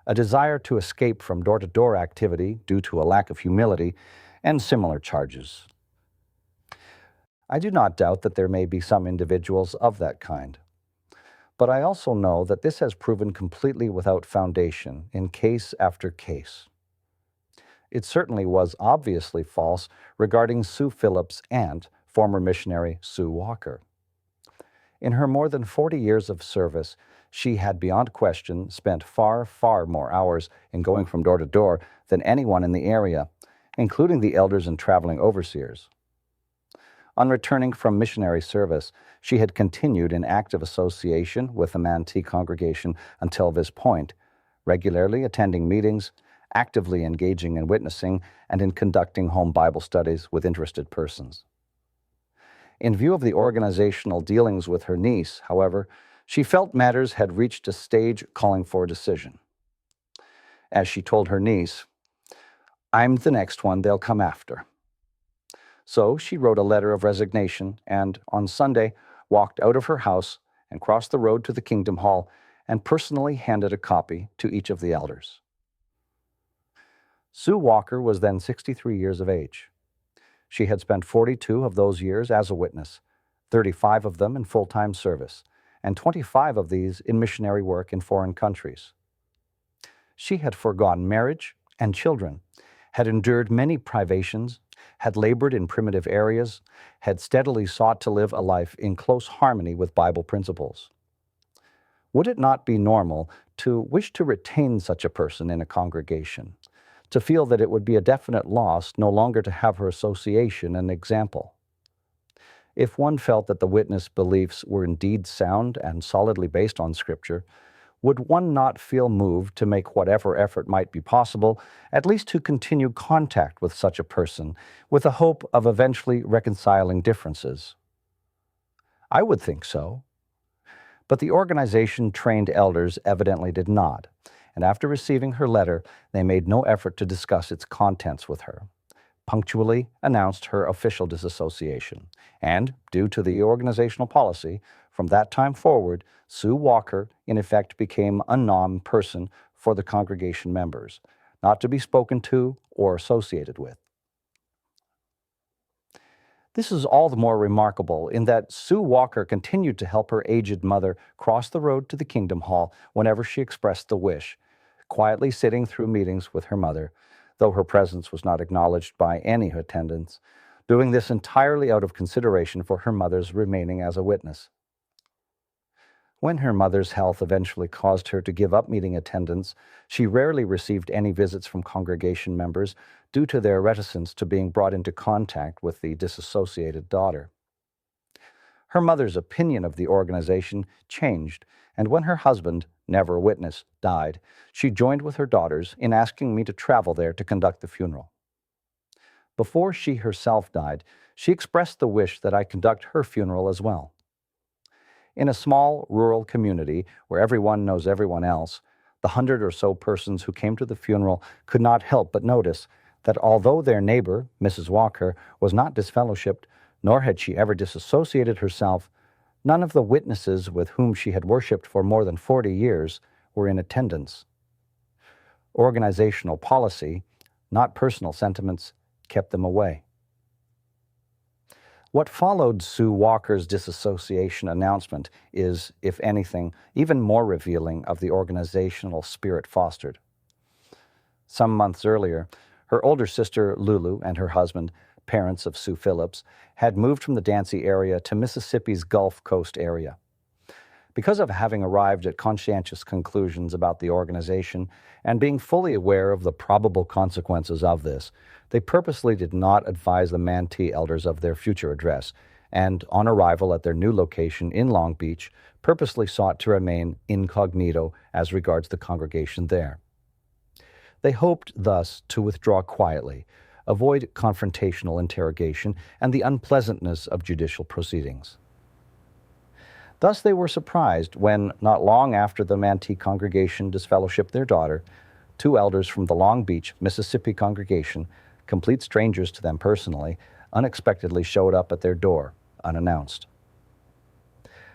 Speaker 1: a desire to escape from door-to-door activity due to a lack of humility, and similar charges. I do not doubt that there may be some individuals of that kind. But I also know that this has proven completely without foundation in case after case. It certainly was obviously false regarding Sue Phillips' aunt, former missionary Sue Walker. In her more than 40 years of service, she had beyond question spent far, far more hours in going from door to door than anyone in the area, including the elders and traveling overseers. On returning from missionary service, she had continued in active association with the Manti congregation until this point, regularly attending meetings, actively engaging in witnessing, and in conducting home Bible studies with interested persons. In view of the organizational dealings with her niece, however, She felt matters had reached a stage calling for a decision. As she told her niece, "I'm the next one they'll come after." So she wrote a letter of resignation and, on Sunday, walked out of her house and crossed the road to the Kingdom Hall and personally handed a copy to each of the elders. Sue Walker was then 63 years of age. She had spent 42 of those years as a witness, 35 of them in full-time service, and 25 of these in missionary work in foreign countries. She had forgone marriage and children, had endured many privations, had labored in primitive areas, had steadily sought to live a life in close harmony with Bible principles. Would it not be normal to wish to retain such a person in a congregation, to feel that it would be a definite loss no longer to have her association and example? If one felt that the witness beliefs were indeed sound and solidly based on Scripture, would one not feel moved to make whatever effort might be possible, at least to continue contact with such a person, with the hope of eventually reconciling differences? I would think so. But the organization-trained elders evidently did not, and after receiving her letter, they made no effort to discuss its contents with her, punctually announced her official disassociation, and, due to the organizational policy, from that time forward, Sue Walker, in effect, became a non-person for the congregation members, not to be spoken to or associated with. This is all the more remarkable in that Sue Walker continued to help her aged mother cross the road to the Kingdom Hall whenever she expressed the wish, quietly sitting through meetings with her mother, though her presence was not acknowledged by any attendants, doing this entirely out of consideration for her mother's remaining as a witness. When her mother's health eventually caused her to give up meeting attendance, she rarely received any visits from congregation members due to their reticence to being brought into contact with the disassociated daughter. Her mother's opinion of the organization changed, and when her husband, never a witness, died, she joined with her daughters in asking me to travel there to conduct the funeral. Before she herself died, she expressed the wish that I conduct her funeral as well. In a small rural community where everyone knows everyone else, the 100 or so persons who came to the funeral could not help but notice that although their neighbor, Mrs. Walker, was not disfellowshipped, nor had she ever disassociated herself, none of the witnesses with whom she had worshipped for more than 40 years were in attendance. Organizational policy, not personal sentiments, kept them away. What followed Sue Walker's disassociation announcement is, if anything, even more revealing of the organizational spirit fostered. Some months earlier, her older sister Lulu and her husband, parents of Sue Phillips, had moved from the Dancy area to Mississippi's Gulf Coast area. Because of having arrived at conscientious conclusions about the organization and being fully aware of the probable consequences of this, they purposely did not advise the Manatee elders of their future address, and on arrival at their new location in Long Beach, purposely sought to remain incognito as regards the congregation there. They hoped thus to withdraw quietly, avoid confrontational interrogation, and the unpleasantness of judicial proceedings. Thus they were surprised when, not long after the Manatee congregation disfellowshipped their daughter, two elders from the Long Beach, Mississippi congregation, complete strangers to them personally, unexpectedly showed up at their door, unannounced.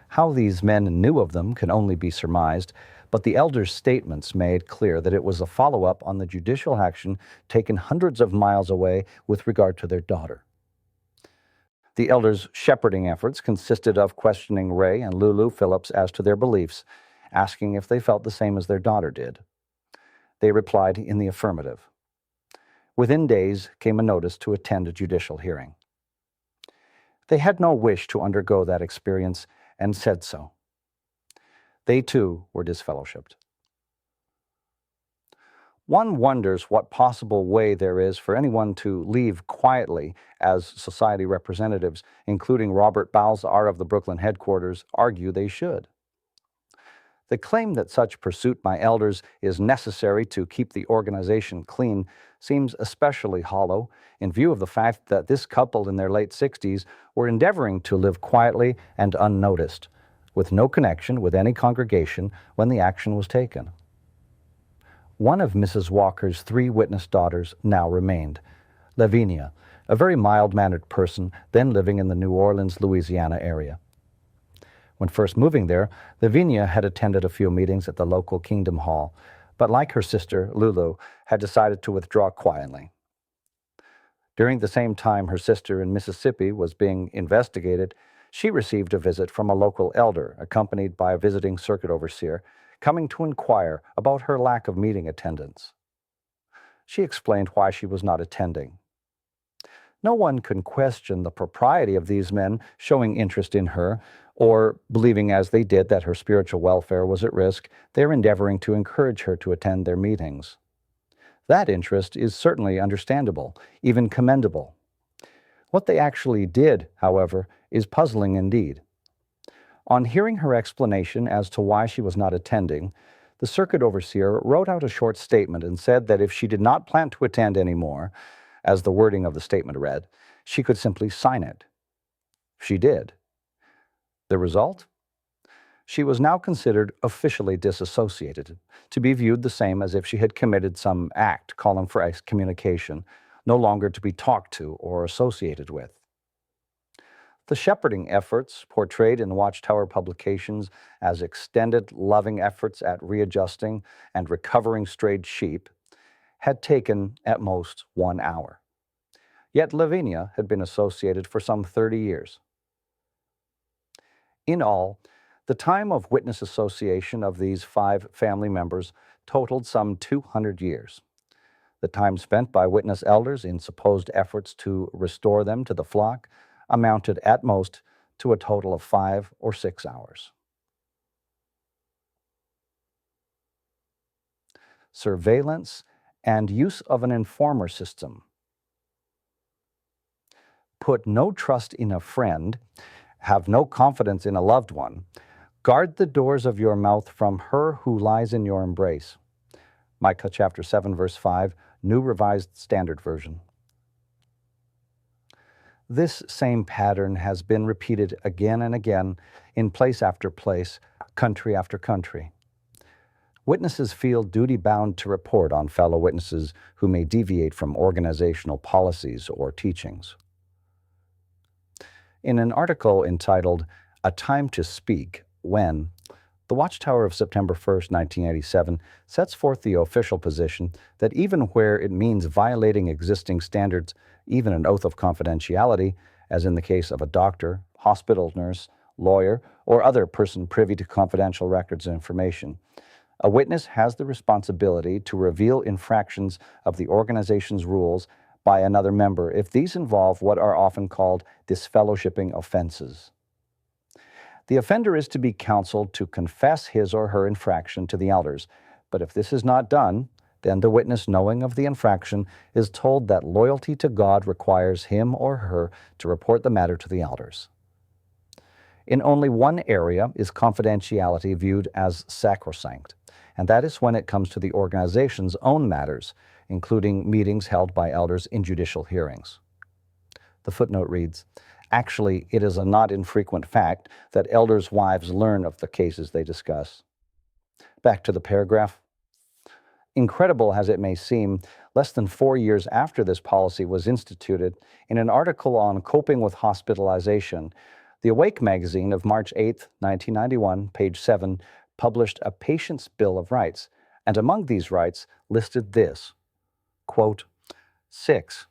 Speaker 1: How these men knew of them can only be surmised, but the elders' statements made clear that it was a follow-up on the judicial action taken hundreds of miles away with regard to their daughter. The elders' shepherding efforts consisted of questioning Ray and Lulu Phillips as to their beliefs, asking if they felt the same as their daughter did. They replied in the affirmative. Within days came a notice to attend a judicial hearing. They had no wish to undergo that experience and said so. They too were disfellowshipped. One wonders what possible way there is for anyone to leave quietly as society representatives, including Robert Balzar of the Brooklyn headquarters, argue they should. The claim that such pursuit by elders is necessary to keep the organization clean seems especially hollow in view of the fact that this couple in their late 60s were endeavoring to live quietly and unnoticed, with no connection with any congregation when the action was taken. One of Mrs. Walker's 3 witness daughters now remained, Lavinia, a very mild-mannered person then living in the New Orleans, Louisiana area. When first moving there, Lavinia had attended a few meetings at the local Kingdom Hall, but like her sister, Lulu, had decided to withdraw quietly. During the same time her sister in Mississippi was being investigated, she received a visit from a local elder, accompanied by a visiting circuit overseer, coming to inquire about her lack of meeting attendance. She explained why she was not attending. No one can question the propriety of these men showing interest in her, or believing as they did that her spiritual welfare was at risk. They're endeavoring to encourage her to attend their meetings. That interest is certainly understandable, even commendable. What they actually did, however, is puzzling indeed. On hearing her explanation as to why she was not attending, the circuit overseer wrote out a short statement and said that if she did not plan to attend anymore, as the wording of the statement read, she could simply sign it. She did. The result? She was now considered officially disassociated, to be viewed the same as if she had committed some act calling for excommunication, no longer to be talked to or associated with. The shepherding efforts, portrayed in Watchtower publications as extended, loving efforts at readjusting and recovering strayed sheep, had taken at most 1 hour. Yet Lavinia had been associated for some 30 years. In all, the time of witness association of these 5 family members totaled some 200 years. The time spent by witness elders in supposed efforts to restore them to the flock amounted at most to a total of 5 or 6 hours. Surveillance and use of an informer system. Put no trust in a friend, have no confidence in a loved one. Guard the doors of your mouth from her who lies in your embrace. Micah chapter 7, verse 5, New Revised Standard Version. This same pattern has been repeated again and again in place after place, country after country. Witnesses feel duty-bound to report on fellow witnesses who may deviate from organizational policies or teachings. In an article entitled A Time to Speak, When, the Watchtower of September 1st, 1987, sets forth the official position that even where it means violating existing standards, even an oath of confidentiality, as in the case of a doctor, hospital nurse, lawyer, or other person privy to confidential records and information, a witness has the responsibility to reveal infractions of the organization's rules by another member if these involve what are often called disfellowshipping offenses. The offender is to be counseled to confess his or her infraction to the elders, but if this is not done, then the witness, knowing of the infraction, is told that loyalty to God requires him or her to report the matter to the elders. In only one area is confidentiality viewed as sacrosanct, and that is when it comes to the organization's own matters, including meetings held by elders in judicial hearings. The footnote reads, "Actually, it is a not infrequent fact that elders' wives learn of the cases they discuss." Back to the paragraph. Incredible as it may seem, less than 4 years after this policy was instituted, in an article on coping with hospitalization, the Awake magazine of March 8, 1991, page 7, published a patient's Bill of Rights, and among these rights listed this, quote, 6.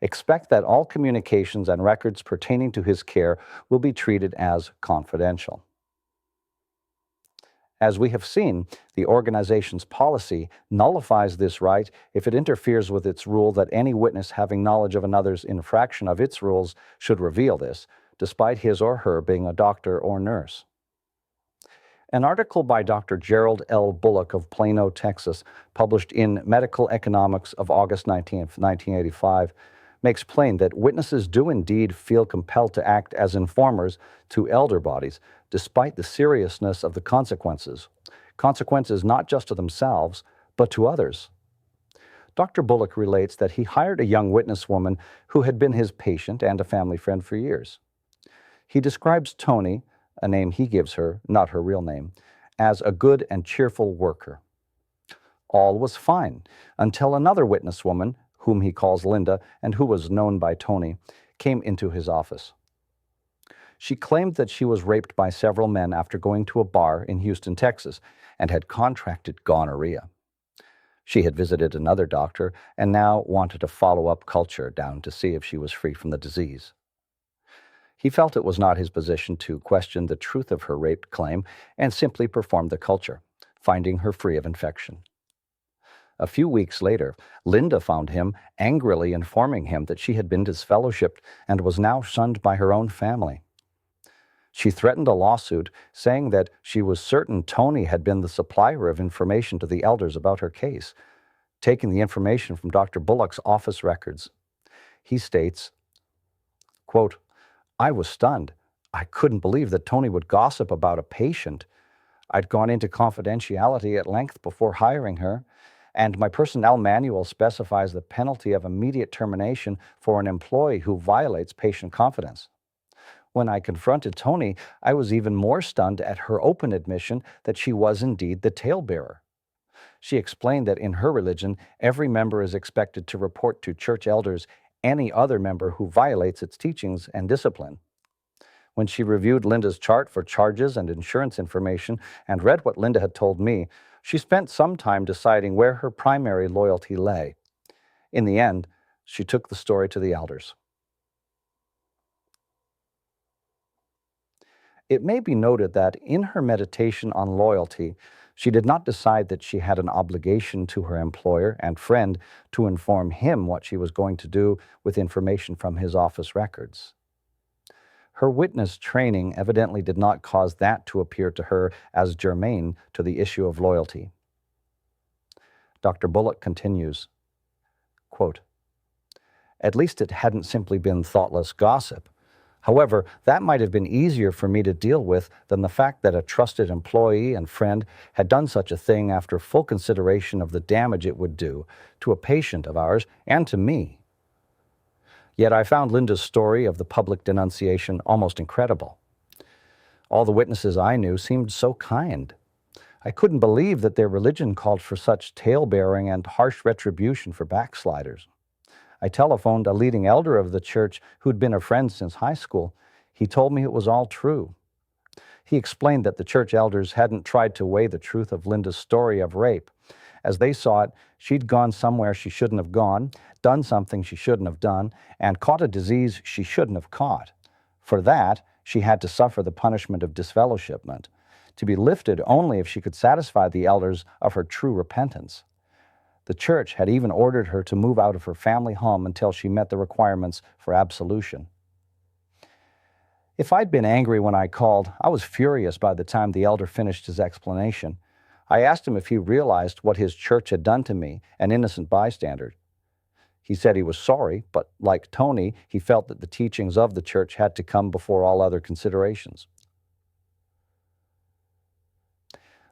Speaker 1: Expect that all communications and records pertaining to his care will be treated as confidential. As we have seen, the organization's policy nullifies this right if it interferes with its rule that any witness having knowledge of another's infraction of its rules should reveal this, despite his or her being a doctor or nurse. An article by Dr. Gerald L. Bullock of Plano, Texas, published in Medical Economics of August 19, 1985, makes plain that witnesses do indeed feel compelled to act as informers to elder bodies, despite the seriousness of the consequences not just to themselves, but to others. Dr. Bullock relates that he hired a young witness woman who had been his patient and a family friend for years. He describes Tony, a name he gives her, not her real name, as a good and cheerful worker. All was fine until another witness woman, whom he calls Linda and who was known by Tony, came into his office. She claimed that she was raped by several men after going to a bar in Houston, Texas, and had contracted gonorrhea. She had visited another doctor and now wanted a follow-up culture down to see if she was free from the disease. He felt it was not his position to question the truth of her rape claim and simply performed the culture, finding her free of infection. A few weeks later, Linda found him angrily informing him that she had been disfellowshipped and was now shunned by her own family. She threatened a lawsuit, saying that she was certain Tony had been the supplier of information to the elders about her case, taking the information from Dr. Bullock's office records. He states, quote, "I was stunned. I couldn't believe that Tony would gossip about a patient. I'd gone into confidentiality at length before hiring her, and my personnel manual specifies the penalty of immediate termination for an employee who violates patient confidence. When I confronted Tony, I was even more stunned at her open admission that she was indeed the talebearer. She explained that in her religion, every member is expected to report to church elders any other member who violates its teachings and discipline. When she reviewed Linda's chart for charges and insurance information and read what Linda had told me, she spent some time deciding where her primary loyalty lay. In the end, she took the story to the elders." It may be noted that in her meditation on loyalty, she did not decide that she had an obligation to her employer and friend to inform him what she was going to do with information from his office records. Her witness training evidently did not cause that to appear to her as germane to the issue of loyalty. Dr. Bullock continues, quote, "At least it hadn't simply been thoughtless gossip. However, that might have been easier for me to deal with than the fact that a trusted employee and friend had done such a thing after full consideration of the damage it would do to a patient of ours and to me. Yet I found Linda's story of the public denunciation almost incredible. All the witnesses I knew seemed so kind. I couldn't believe that their religion called for such tale-bearing and harsh retribution for backsliders. I telephoned a leading elder of the church who'd been a friend since high school. He told me it was all true. He explained that the church elders hadn't tried to weigh the truth of Linda's story of rape. As they saw it, she'd gone somewhere she shouldn't have gone, done something she shouldn't have done, and caught a disease she shouldn't have caught. For that, she had to suffer the punishment of disfellowshipment, to be lifted only if she could satisfy the elders of her true repentance. The church had even ordered her to move out of her family home until she met the requirements for absolution. If I'd been angry when I called, I was furious by the time the elder finished his explanation. I asked him if he realized what his church had done to me, an innocent bystander. He said he was sorry, but like Tony, he felt that the teachings of the church had to come before all other considerations.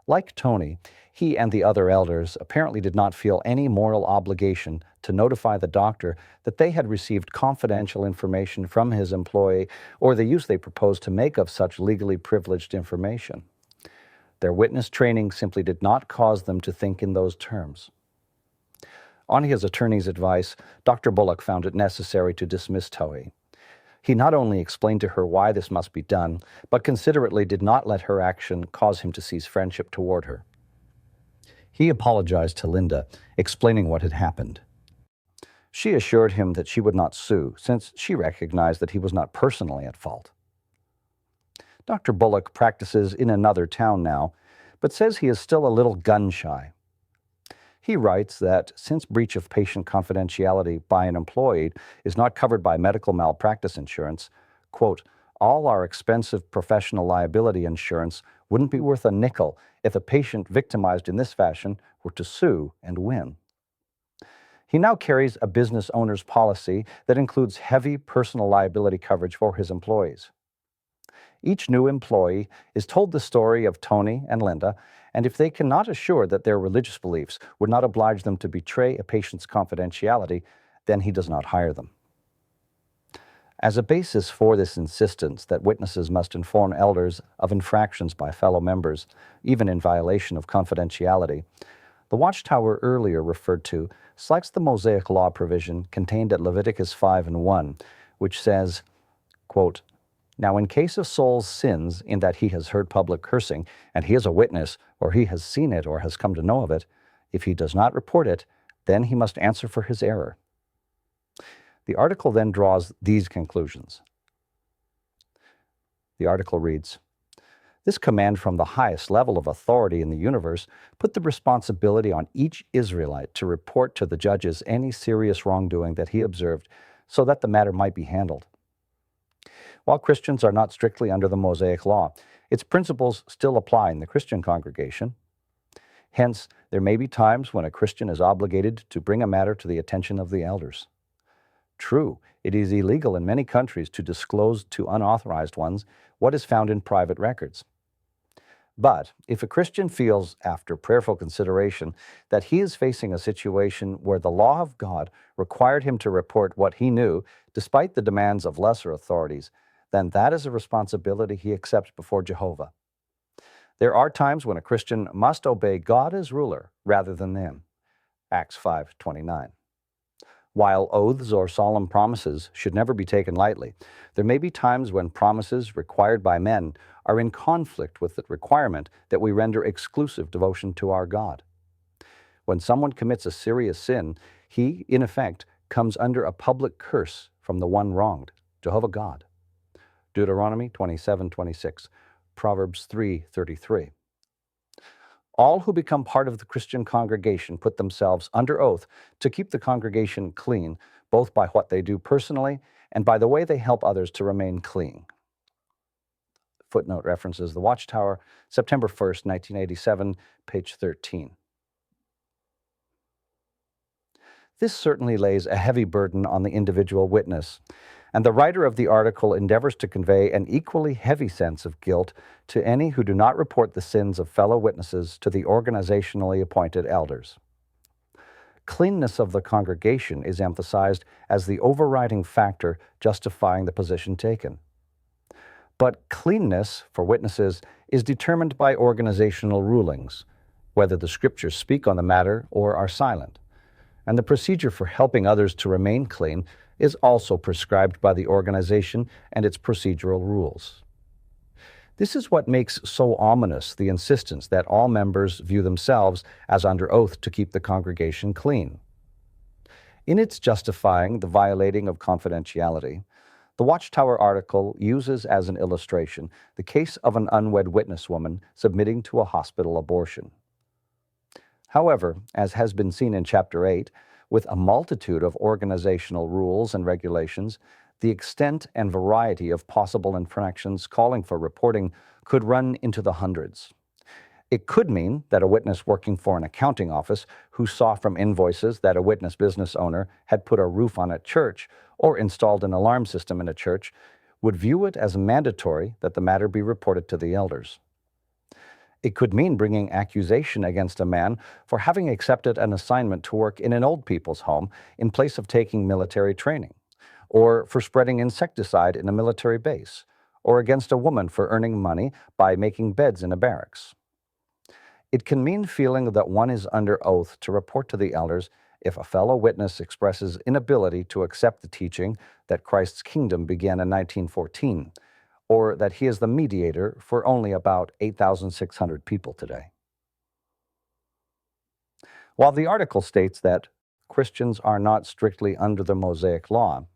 Speaker 1: Like Tony, he and the other elders apparently did not feel any moral obligation to notify the doctor that they had received confidential information from his employee or the use they proposed to make of such legally privileged information. Their witness training simply did not cause them to think in those terms. On his attorney's advice, Dr. Bullock found it necessary to dismiss Toei. He not only explained to her why this must be done, but considerately did not let her action cause him to cease friendship toward her. He apologized to Linda, explaining what had happened. She assured him that she would not sue, since she recognized that he was not personally at fault. Dr. Bullock practices in another town now, but says he is still a little gun-shy. He writes that since breach of patient confidentiality by an employee is not covered by medical malpractice insurance, quote, all our expensive professional liability insurance wouldn't be worth a nickel if a patient victimized in this fashion were to sue and win. He now carries a business owner's policy that includes heavy personal liability coverage for his employees. Each new employee is told the story of Tony and Linda, and if they cannot assure that their religious beliefs would not oblige them to betray a patient's confidentiality, then he does not hire them. As a basis for this insistence that witnesses must inform elders of infractions by fellow members, even in violation of confidentiality, the Watchtower earlier referred to selects the Mosaic Law provision contained at Leviticus 5:1, which says, quote, "Now in case of Saul's sins in that he has heard public cursing, and he is a witness, or he has seen it or has come to know of it, if he does not report it, then he must answer for his error." The article then draws these conclusions. The article reads, "This command from the highest level of authority in the universe put the responsibility on each Israelite to report to the judges any serious wrongdoing that he observed so that the matter might be handled. While Christians are not strictly under the Mosaic Law, its principles still apply in the Christian congregation. Hence, there may be times when a Christian is obligated to bring a matter to the attention of the elders. True, it is illegal in many countries to disclose to unauthorized ones what is found in private records. But if a Christian feels, after prayerful consideration, that he is facing a situation where the law of God required him to report what he knew, despite the demands of lesser authorities, then that is a responsibility he accepts before Jehovah. There are times when a Christian must obey God as ruler rather than them. Acts 5:29. While oaths or solemn promises should never be taken lightly, there may be times when promises required by men are in conflict with the requirement that we render exclusive devotion to our God. When someone commits a serious sin, he, in effect, comes under a public curse from the one wronged, Jehovah God. Deuteronomy 27:26, Proverbs 3:33. All who become part of the Christian congregation put themselves under oath to keep the congregation clean, both by what they do personally and by the way they help others to remain clean. Footnote references The Watchtower, September 1st, 1987, page 13. This certainly lays a heavy burden on the individual witness, and the writer of the article endeavors to convey an equally heavy sense of guilt to any who do not report the sins of fellow witnesses to the organizationally appointed elders. Cleanness of the congregation is emphasized as the overriding factor justifying the position taken. But cleanness for witnesses is determined by organizational rulings, whether the scriptures speak on the matter or are silent, and the procedure for helping others to remain clean is also prescribed by the organization and its procedural rules. This is what makes so ominous the insistence that all members view themselves as under oath to keep the congregation clean. In its justifying the violating of confidentiality, the Watchtower article uses as an illustration the case of an unwed witness woman submitting to a hospital abortion. However, as has been seen in Chapter 8, with a multitude of organizational rules and regulations, the extent and variety of possible infractions calling for reporting could run into the hundreds. It could mean that a witness working for an accounting office who saw from invoices that a witness business owner had put a roof on a church or installed an alarm system in a church would view it as mandatory that the matter be reported to the elders. It could mean bringing accusation against a man for having accepted an assignment to work in an old people's home in place of taking military training, or for spreading insecticide in a military base, or against a woman for earning money by making beds in a barracks. It can mean feeling that one is under oath to report to the elders if a fellow witness expresses inability to accept the teaching that Christ's kingdom began in 1914, or that he is the mediator for only about 8,600 people today. While the article states that Christians are not strictly under the Mosaic Law,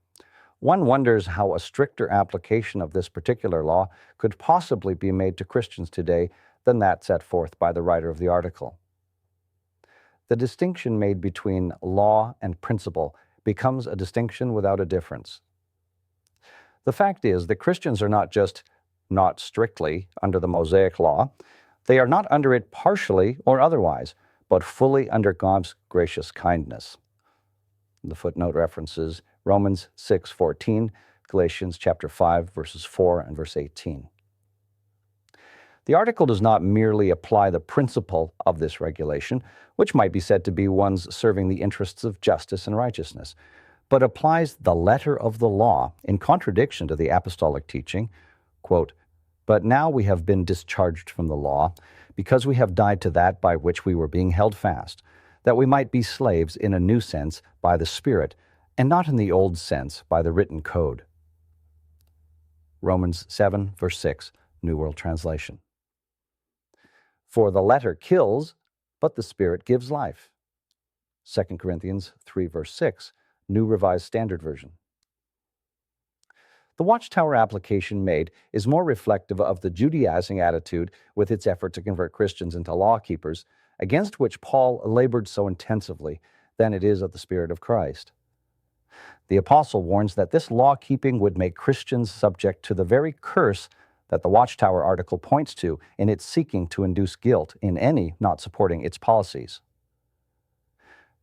Speaker 1: one wonders how a stricter application of this particular law could possibly be made to Christians today than that set forth by the writer of the article. The distinction made between law and principle becomes a distinction without a difference. The fact is that Christians are not just not strictly under the Mosaic Law, they are not under it partially or otherwise, but fully under God's gracious kindness. The footnote references Romans 6:14, Galatians chapter 5, verses 4 and verse 18. The article does not merely apply the principle of this regulation, which might be said to be ones serving the interests of justice and righteousness, but applies the letter of the law in contradiction to the apostolic teaching, quote, "But now we have been discharged from the law, because we have died to that by which we were being held fast, that we might be slaves in a new sense by the Spirit, and not in the old sense by the written code." Romans 7, verse 6, New World Translation. "For the letter kills, but the Spirit gives life." 2 Corinthians 3, verse 6, New Revised Standard Version. The Watchtower application made is more reflective of the Judaizing attitude with its effort to convert Christians into law-keepers, against which Paul labored so intensively, than it is of the Spirit of Christ. The apostle warns that this law-keeping would make Christians subject to the very curse that the Watchtower article points to in its seeking to induce guilt in any not supporting its policies.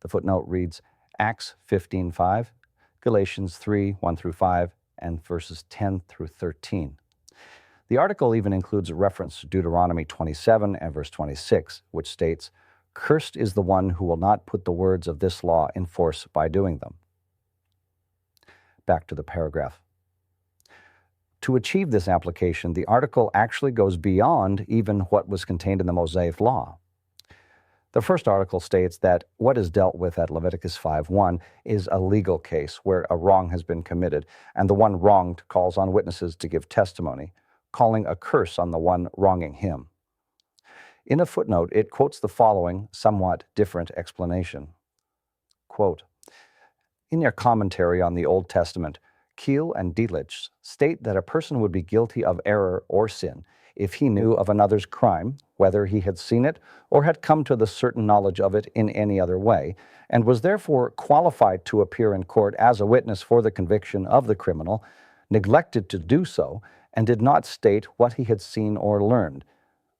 Speaker 1: The footnote reads Acts 15:5, Galatians 3, 1 through 5, and verses 10 through 13. The article even includes a reference to Deuteronomy 27 and verse 26, which states, "Cursed is the one who will not put the words of this law in force by doing them." Back to the paragraph. To achieve this application, the article actually goes beyond even what was contained in the Mosaic Law. The first article states that what is dealt with at Leviticus 5:1 is a legal case where a wrong has been committed, and the one wronged calls on witnesses to give testimony, calling a curse on the one wronging him. In a footnote, it quotes the following somewhat different explanation. Quote, "In their commentary on the Old Testament, Keel and Delitzsch state that a person would be guilty of error or sin if he knew of another's crime, whether he had seen it or had come to the certain knowledge of it in any other way, and was therefore qualified to appear in court as a witness for the conviction of the criminal, neglected to do so, and did not state what he had seen or learned.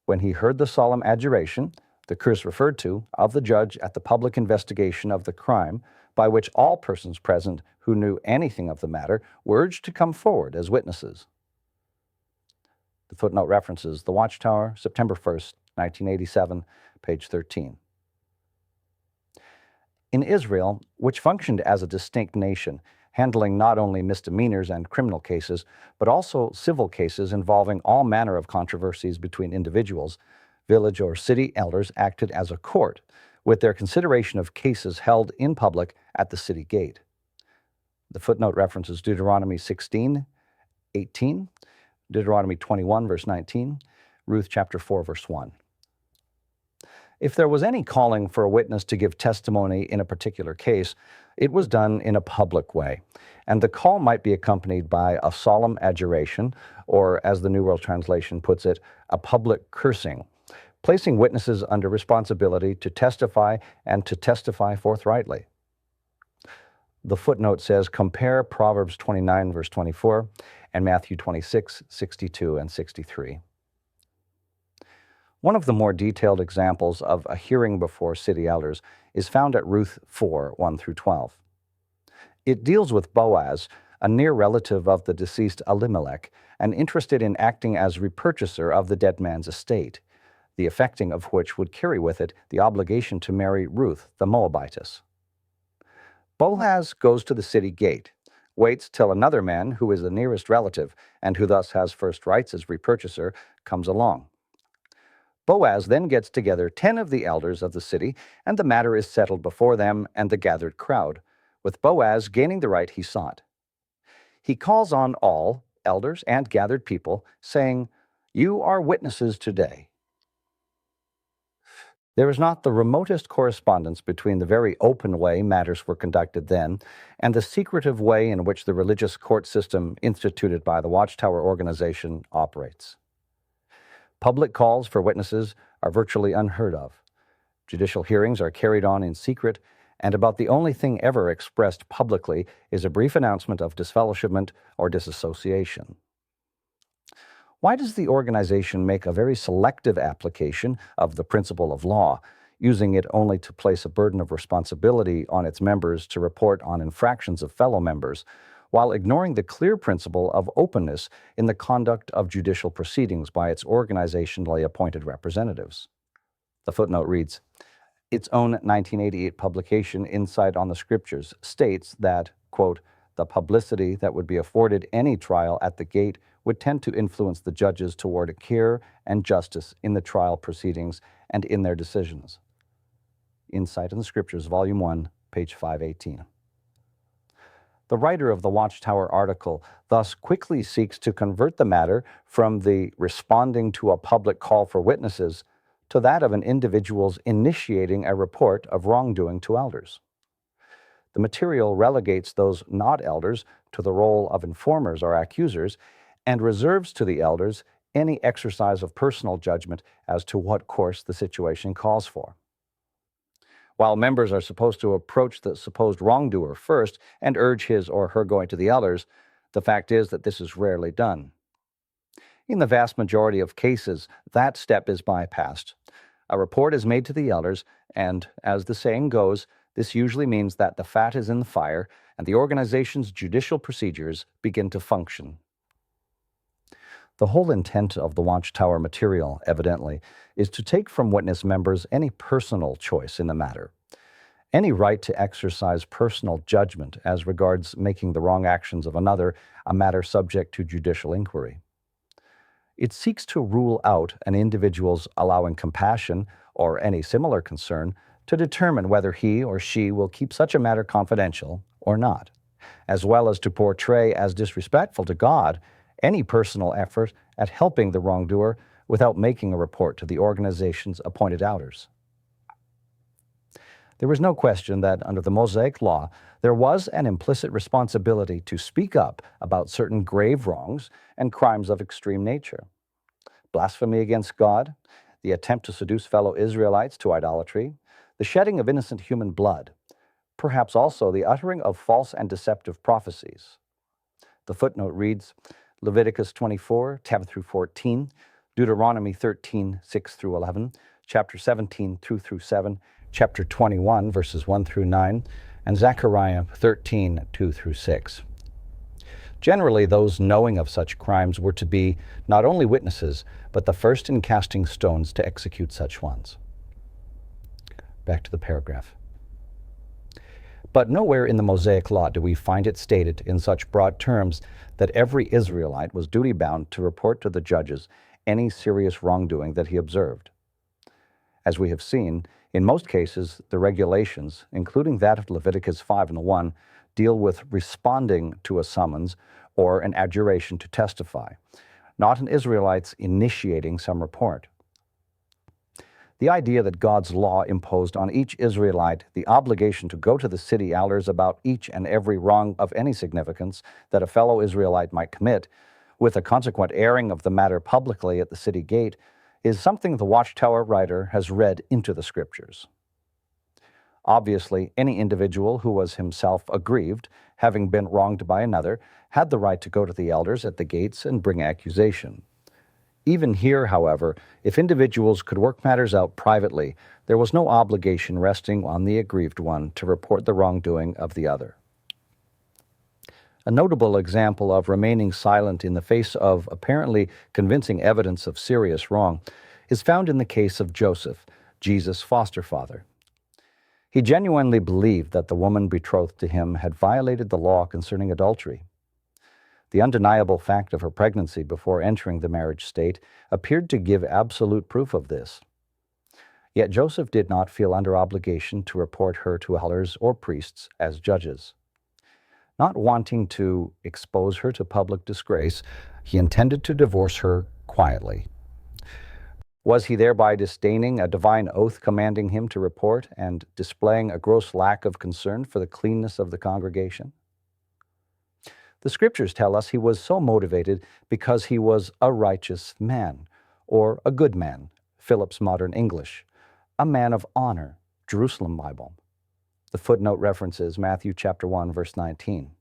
Speaker 1: When he heard the solemn adjuration, the curse referred to, of the judge at the public investigation of the crime, by which all persons present who knew anything of the matter were urged to come forward as witnesses." The footnote references The Watchtower, September 1st, 1987, page 13. In Israel, which functioned as a distinct nation, handling not only misdemeanors and criminal cases, but also civil cases involving all manner of controversies between individuals, village or city elders acted as a court, with their consideration of cases held in public at the city gate. The footnote references Deuteronomy 16:18, Deuteronomy 21, verse 19, Ruth chapter 4, verse 1. If there was any calling for a witness to give testimony in a particular case, it was done in a public way, and the call might be accompanied by a solemn adjuration, or, as the New World Translation puts it, a public cursing, placing witnesses under responsibility to testify and to testify forthrightly. The footnote says, compare Proverbs 29, verse 24, and Matthew 26, 62, and 63. One of the more detailed examples of a hearing before city elders is found at Ruth 4, 1 through 12. It deals with Boaz, a near relative of the deceased Elimelech, and interested in acting as repurchaser of the dead man's estate, the effecting of which would carry with it the obligation to marry Ruth, the Moabitess. Boaz goes to the city gate, waits till another man, who is the nearest relative, and who thus has first rights as repurchaser, comes along. Boaz then gets together 10 of the elders of the city, and the matter is settled before them and the gathered crowd, with Boaz gaining the right he sought. He calls on all, elders and gathered people, saying, "You are witnesses today." There is not the remotest correspondence between the very open way matters were conducted then and the secretive way in which the religious court system instituted by the Watchtower organization operates. Public calls for witnesses are virtually unheard of. Judicial hearings are carried on in secret, and about the only thing ever expressed publicly is a brief announcement of disfellowshipment or disassociation. Why does the organization make a very selective application of the principle of law, using it only to place a burden of responsibility on its members to report on infractions of fellow members, while ignoring the clear principle of openness in the conduct of judicial proceedings by its organizationally appointed representatives? The footnote reads, its own 1988 publication, Insight on the Scriptures, states that, quote, "The publicity that would be afforded any trial at the gate would tend to influence the judges toward a care and justice in the trial proceedings and in their decisions." Insight in the Scriptures, Volume 1, page 518. The writer of the Watchtower article thus quickly seeks to convert the matter from the responding to a public call for witnesses to that of an individual's initiating a report of wrongdoing to elders. The material relegates those not elders to the role of informers or accusers and reserves to the elders any exercise of personal judgment as to what course the situation calls for. While members are supposed to approach the supposed wrongdoer first and urge his or her going to the elders, the fact is that this is rarely done. In the vast majority of cases, that step is bypassed. A report is made to the elders, and, as the saying goes, this usually means that the fat is in the fire and the organization's judicial procedures begin to function. The whole intent of the Watchtower material, evidently, is to take from witness members any personal choice in the matter, any right to exercise personal judgment as regards making the wrong actions of another a matter subject to judicial inquiry. It seeks to rule out an individual's allowing compassion or any similar concern to determine whether he or she will keep such a matter confidential or not, as well as to portray as disrespectful to God any personal effort at helping the wrongdoer without making a report to the organization's appointed elders. There is no question that under the Mosaic Law, there was an implicit responsibility to speak up about certain grave wrongs and crimes of extreme nature. Blasphemy against God, the attempt to seduce fellow Israelites to idolatry, the shedding of innocent human blood, perhaps also the uttering of false and deceptive prophecies. The footnote reads, Leviticus 24, 10 through 14, Deuteronomy 13, 6 through 11, chapter 17, 2 through 7, chapter 21, verses 1 through 9, and Zechariah 13, 2 through 6. Generally, those knowing of such crimes were to be not only witnesses, but the first in casting stones to execute such ones. Back to the paragraph. But nowhere in the Mosaic Law do we find it stated in such broad terms that every Israelite was duty-bound to report to the judges any serious wrongdoing that he observed. As we have seen, in most cases, the regulations, including that of Leviticus 5:1, deal with responding to a summons or an adjuration to testify, not an Israelite's initiating some report. The idea that God's law imposed on each Israelite the obligation to go to the city elders about each and every wrong of any significance that a fellow Israelite might commit, with a consequent airing of the matter publicly at the city gate, is something the Watchtower writer has read into the Scriptures. Obviously, any individual who was himself aggrieved, having been wronged by another, had the right to go to the elders at the gates and bring accusation. Even here, however, if individuals could work matters out privately, there was no obligation resting on the aggrieved one to report the wrongdoing of the other. A notable example of remaining silent in the face of apparently convincing evidence of serious wrong is found in the case of Joseph, Jesus' foster father. He genuinely believed that the woman betrothed to him had violated the law concerning adultery. The undeniable fact of her pregnancy before entering the marriage state appeared to give absolute proof of this. Yet Joseph did not feel under obligation to report her to elders or priests as judges. Not wanting to expose her to public disgrace, he intended to divorce her quietly. Was he thereby disdaining a divine oath commanding him to report and displaying a gross lack of concern for the cleanness of the congregation? The Scriptures tell us he was so motivated because he was a righteous man, or a good man, Phillips Modern English, a man of honor, Jerusalem Bible. The footnote references Matthew chapter 1, verse 19.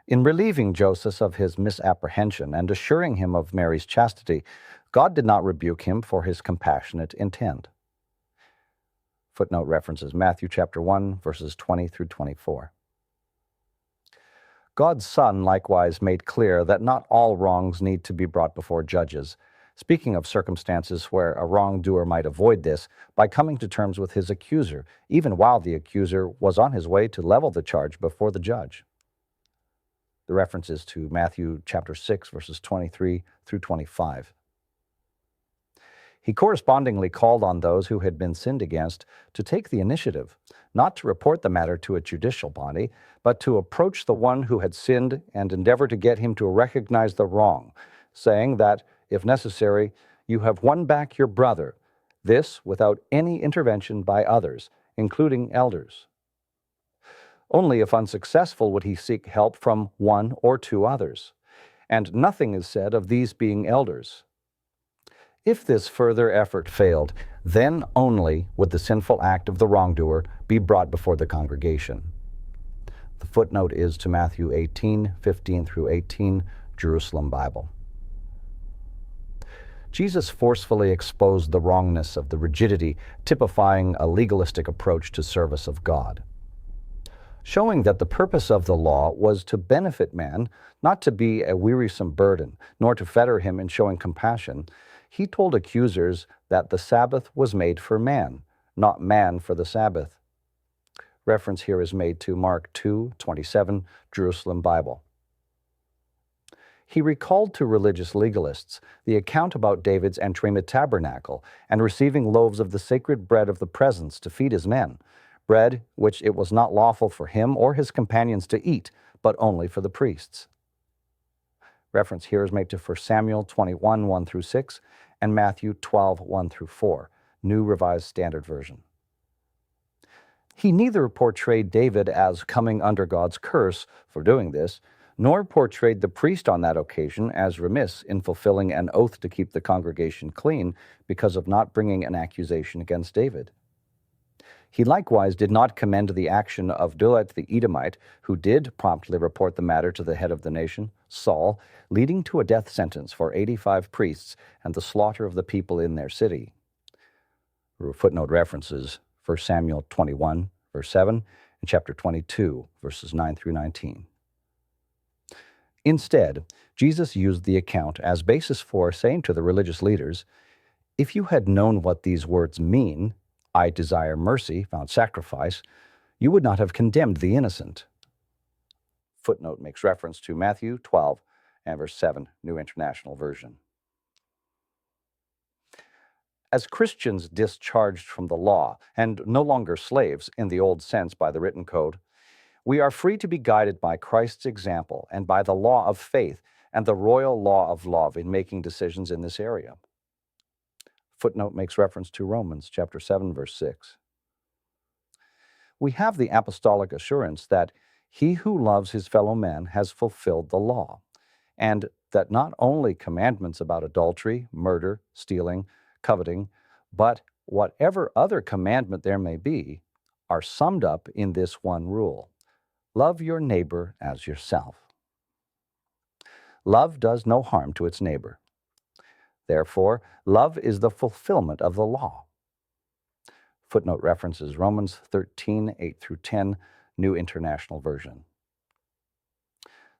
Speaker 1: In relieving Joseph of his misapprehension and assuring him of Mary's chastity, God did not rebuke him for his compassionate intent. Footnote references Matthew chapter 1, verses 20 through 24. God's Son likewise made clear that not all wrongs need to be brought before judges, Speaking of circumstances where a wrongdoer might avoid this by coming to terms with his accuser, even while the accuser was on his way to level the charge before the judge. The reference is to Matthew chapter 6, verses 23 through 25. He correspondingly called on those who had been sinned against to take the initiative, not to report the matter to a judicial body, but to approach the one who had sinned and endeavor to get him to recognize the wrong, saying that, if necessary, you have won back your brother, this without any intervention by others, including elders. Only if unsuccessful would he seek help from one or two others, and nothing is said of these being elders. If this further effort failed, then only would the sinful act of the wrongdoer be brought before the congregation. The footnote is to Matthew 18, 15 through 18, Jerusalem Bible. Jesus forcefully exposed the wrongness of the rigidity typifying a legalistic approach to service of God. Showing that the purpose of the law was to benefit man, not to be a wearisome burden, nor to fetter him in showing compassion, he told accusers that the Sabbath was made for man, not man for the Sabbath. Reference here is made to Mark 2:27, Jerusalem Bible. He recalled to religious legalists the account about David's entering the tabernacle and receiving loaves of the sacred bread of the presence to feed his men, bread which it was not lawful for him or his companions to eat, but only for the priests. Reference here is made to 1 Samuel 21, 1 through 6, and Matthew 12, 1 through 4, New Revised Standard Version. He neither portrayed David as coming under God's curse for doing this, nor portrayed the priest on that occasion as remiss in fulfilling an oath to keep the congregation clean because of not bringing an accusation against David. He likewise did not commend the action of Doeg the Edomite, who did promptly report the matter to the head of the nation, Saul, leading to a death sentence for 85 priests and the slaughter of the people in their city. Footnote references 1 Samuel 21, verse 7, and chapter 22, verses 9 through 19. Instead, Jesus used the account as basis for saying to the religious leaders, "If you had known what these words mean, 'I desire mercy, found sacrifice,' you would not have condemned the innocent." Footnote makes reference to Matthew 12 and verse 7, New International Version. As Christians discharged from the law and no longer slaves in the old sense by the written code, we are free to be guided by Christ's example and by the law of faith and the royal law of love in making decisions in this area. Footnote makes reference to Romans chapter 7, verse 6. We have the apostolic assurance that he who loves his fellow man has fulfilled the law, and that not only commandments about adultery, murder, stealing, coveting, but whatever other commandment there may be, are summed up in this one rule: love your neighbor as yourself. Love does no harm to its neighbor. Therefore, love is the fulfillment of the law. Footnote references Romans 13, 8 through 10, New International Version.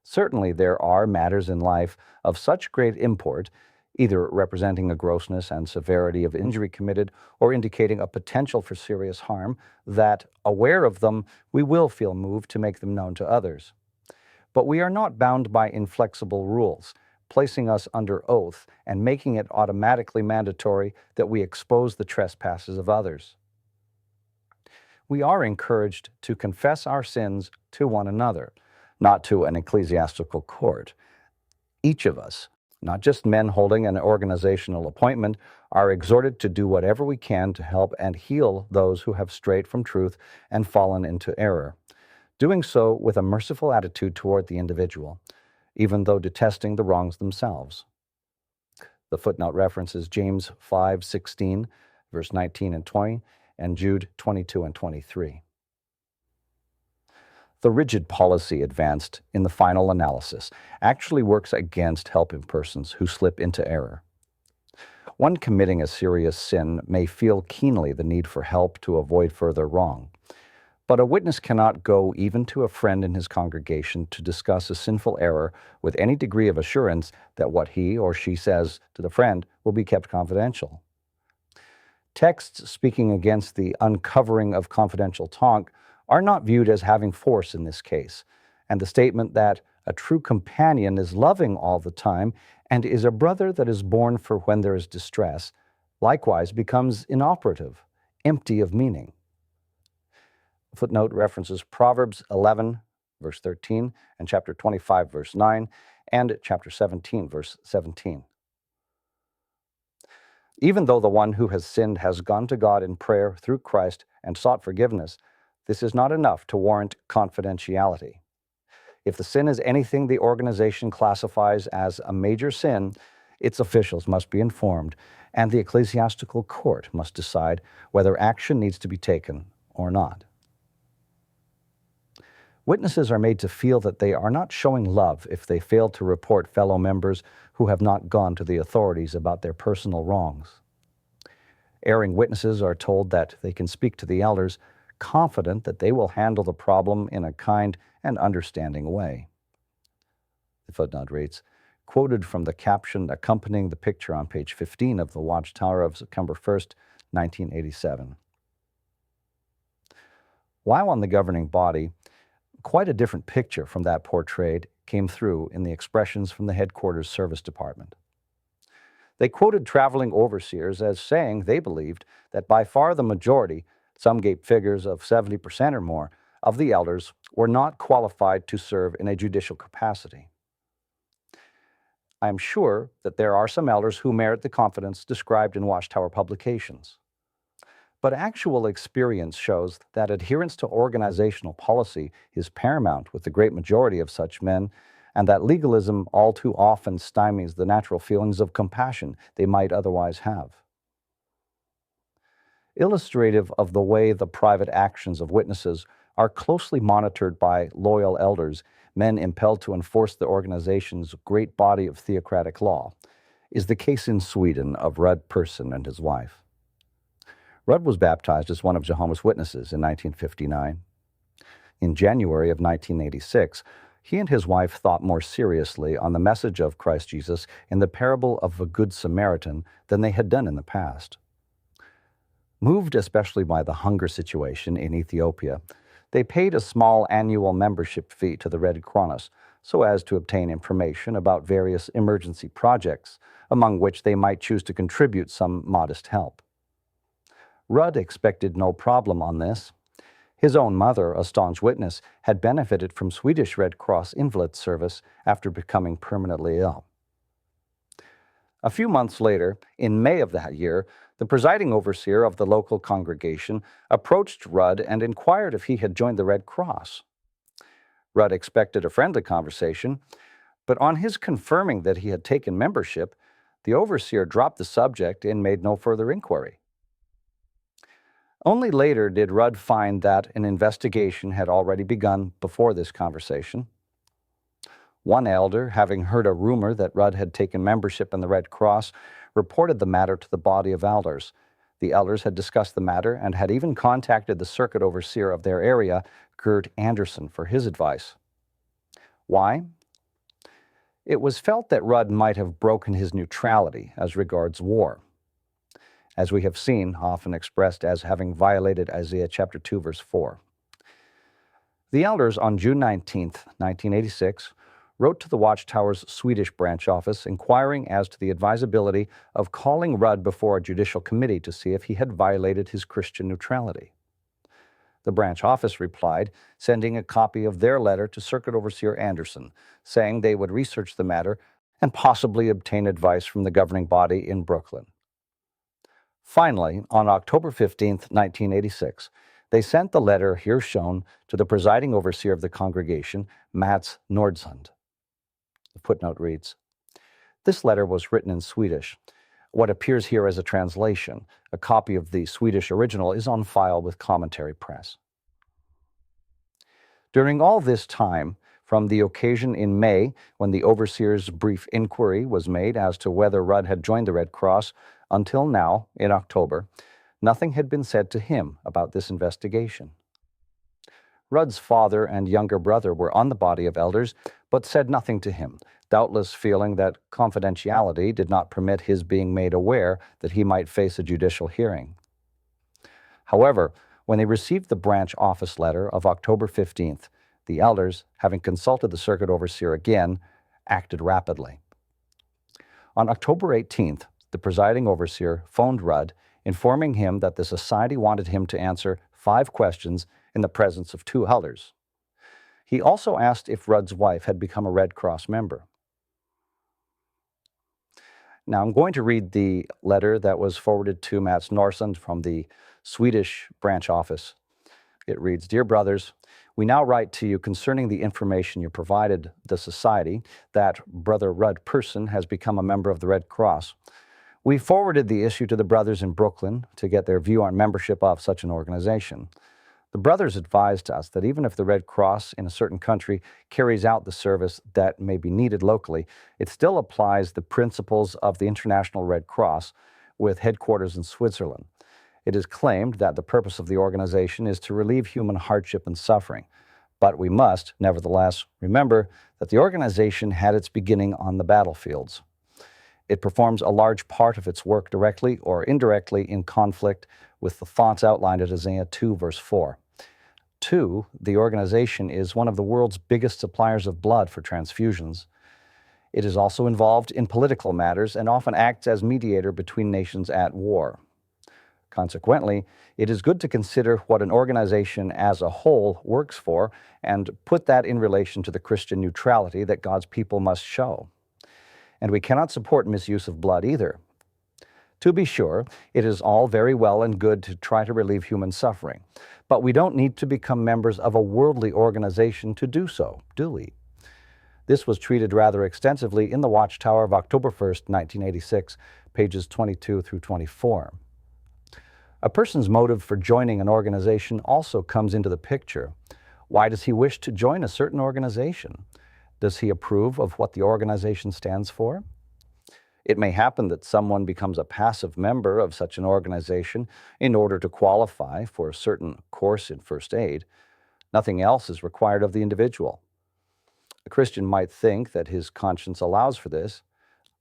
Speaker 1: Certainly there are matters in life of such great import, either representing a grossness and severity of injury committed or indicating a potential for serious harm, that, aware of them, we will feel moved to make them known to others. But we are not bound by inflexible rules, placing us under oath and making it automatically mandatory that we expose the trespasses of others. We are encouraged to confess our sins to one another, not to an ecclesiastical court. Each of us, not just men holding an organizational appointment, are exhorted to do whatever we can to help and heal those who have strayed from truth and fallen into error, doing so with a merciful attitude toward the individual, even though detesting the wrongs themselves. The footnote references James 5:16, verse 19 and 20, and Jude 22 and 23. The rigid policy advanced in the final analysis actually works against helping persons who slip into error. One committing a serious sin may feel keenly the need for help to avoid further wrong, But a witness cannot go even to a friend in his congregation to discuss a sinful error with any degree of assurance that what he or she says to the friend will be kept confidential. Texts speaking against the uncovering of confidential talk are not viewed as having force in this case, and the statement that a true companion is loving all the time and is a brother that is born for when there is distress likewise becomes inoperative, empty of meaning. Footnote references Proverbs 11, verse 13, and chapter 25, verse 9, and chapter 17, verse 17. Even though the one who has sinned has gone to God in prayer through Christ and sought forgiveness, this is not enough to warrant confidentiality. If the sin is anything the organization classifies as a major sin, its officials must be informed, and the ecclesiastical court must decide whether action needs to be taken or not. Witnesses are made to feel that they are not showing love if they fail to report fellow members who have not gone to the authorities about their personal wrongs. Erring witnesses are told that they can speak to the elders, confident that they will handle the problem in a kind and understanding way. The footnote reads, quoted from the caption accompanying the picture on page 15 of the Watchtower of September 1st, 1987. While on the governing body, quite a different picture from that portrayed came through in the expressions from the headquarters service department. They quoted traveling overseers as saying they believed that by far the majority, some gave figures of 70% or more, of the elders were not qualified to serve in a judicial capacity. I am sure that there are some elders who merit the confidence described in Watchtower publications. But actual experience shows that adherence to organizational policy is paramount with the great majority of such men, and that legalism all too often stymies the natural feelings of compassion they might otherwise have. Illustrative of the way the private actions of witnesses are closely monitored by loyal elders, men impelled to enforce the organization's great body of theocratic law, is the case in Sweden of Rudd Persson and his wife. Rudd was baptized as one of Jehovah's Witnesses in 1959. In January of 1986, he and his wife thought more seriously on the message of Christ Jesus in the parable of the Good Samaritan than they had done in the past. Moved especially by the hunger situation in Ethiopia, they paid a small annual membership fee to the Red Cross so as to obtain information about various emergency projects, among which they might choose to contribute some modest help. Rudd expected no problem on this. His own mother, a staunch witness, had benefited from Swedish Red Cross invalid service after becoming permanently ill. A few months later, in May of that year, the presiding overseer of the local congregation approached Rudd and inquired if he had joined the Red Cross. Rudd expected a friendly conversation, but on his confirming that he had taken membership, the overseer dropped the subject and made no further inquiry. Only later did Rudd find that an investigation had already begun before this conversation. One elder, having heard a rumor that Rudd had taken membership in the Red Cross, reported the matter to the body of elders. The elders had discussed the matter and had even contacted the circuit overseer of their area, Gert Anderson, for his advice. Why? It was felt that Rudd might have broken his neutrality as regards war, as we have seen, often expressed as having violated Isaiah chapter 2, verse 4. The elders on June 19, 1986, wrote to the Watchtower's Swedish branch office inquiring as to the advisability of calling Rudd before a judicial committee to see if he had violated his Christian neutrality. The branch office replied, sending a copy of their letter to Circuit Overseer Anderson, saying they would research the matter and possibly obtain advice from the governing body in Brooklyn. Finally, on October 15, 1986, they sent the letter here shown to the presiding overseer of the congregation, Mats Nordsund. The footnote reads, this letter was written in Swedish. What appears here as a translation, a copy of the Swedish original, is on file with Commentary Press. During all this time, from the occasion in May when the overseer's brief inquiry was made as to whether Rudd had joined the Red Cross, until now, in October, nothing had been said to him about this investigation. Rudd's father and younger brother were on the body of elders, but said nothing to him, doubtless feeling that confidentiality did not permit his being made aware that he might face a judicial hearing. However, when they received the branch office letter of October 15th, the elders, having consulted the circuit overseer again, acted rapidly. On October 18th, the presiding overseer phoned Rudd, informing him that the society wanted him to answer 5 questions in the presence of 2 elders. He also asked if Rudd's wife had become a Red Cross member. Now, I'm going to read the letter that was forwarded to Mats Norsund from the Swedish branch office. It reads, "Dear brothers, we now write to you concerning the information you provided the society that Brother Rudd Persson has become a member of the Red Cross. We forwarded the issue to the brothers in Brooklyn to get their view on membership of such an organization. The brothers advised us that even if the Red Cross in a certain country carries out the service that may be needed locally, it still applies the principles of the International Red Cross with headquarters in Switzerland. It is claimed that the purpose of the organization is to relieve human hardship and suffering. But we must, nevertheless, remember that the organization had its beginning on the battlefields. It performs a large part of its work directly or indirectly in conflict with the thoughts outlined in Isaiah 2, verse 4. 2, the organization is one of the world's biggest suppliers of blood for transfusions. It is also involved in political matters and often acts as mediator between nations at war. Consequently, it is good to consider what an organization as a whole works for and put that in relation to the Christian neutrality that God's people must show. And we cannot support misuse of blood either. To be sure, it is all very well and good to try to relieve human suffering, but we don't need to become members of a worldly organization to do so, do we? This was treated rather extensively in the Watchtower of October 1st, 1986, pages 22 through 24. A person's motive for joining an organization also comes into the picture. Why does he wish to join a certain organization? Does he approve of what the organization stands for? It may happen that someone becomes a passive member of such an organization in order to qualify for a certain course in first aid. Nothing else is required of the individual. A Christian might think that his conscience allows for this.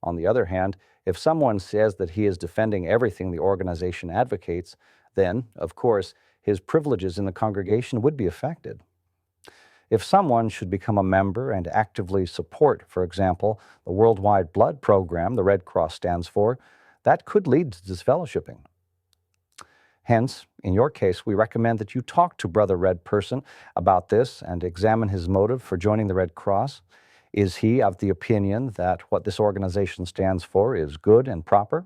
Speaker 1: On the other hand, if someone says that he is defending everything the organization advocates, then, of course, his privileges in the congregation would be affected. If someone should become a member and actively support, for example, the worldwide blood program the Red Cross stands for, that could lead to disfellowshipping. Hence, in your case, we recommend that you talk to Brother Red Persson about this and examine his motive for joining the Red Cross. Is he of the opinion that what this organization stands for is good and proper?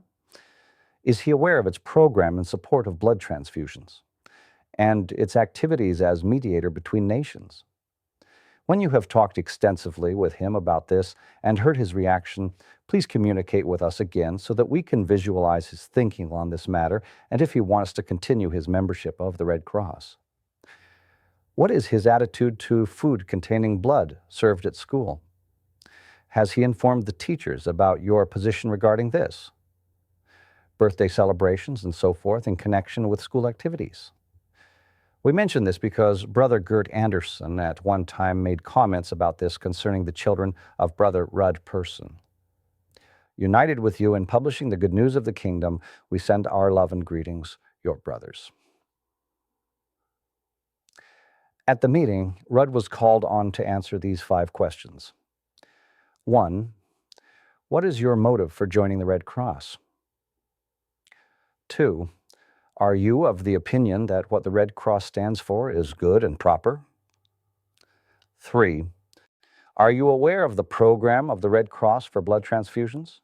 Speaker 1: Is he aware of its program in support of blood transfusions and its activities as mediator between nations? When you have talked extensively with him about this and heard his reaction, please communicate with us again so that we can visualize his thinking on this matter and if he wants to continue his membership of the Red Cross. What is his attitude to food containing blood served at school? Has he informed the teachers about your position regarding this? Birthday celebrations and so forth in connection with school activities. We mention this because Brother Gert Anderson at one time made comments about this concerning the children of Brother Rudd Persson. United with you in publishing the good news of the kingdom, we send our love and greetings, your brothers. At the meeting, Rudd was called on to answer these 5 questions. 1. What is your motive for joining the Red Cross? 2. Are you of the opinion that what the Red Cross stands for is good and proper? 3. Are you aware of the program of the Red Cross for blood transfusions?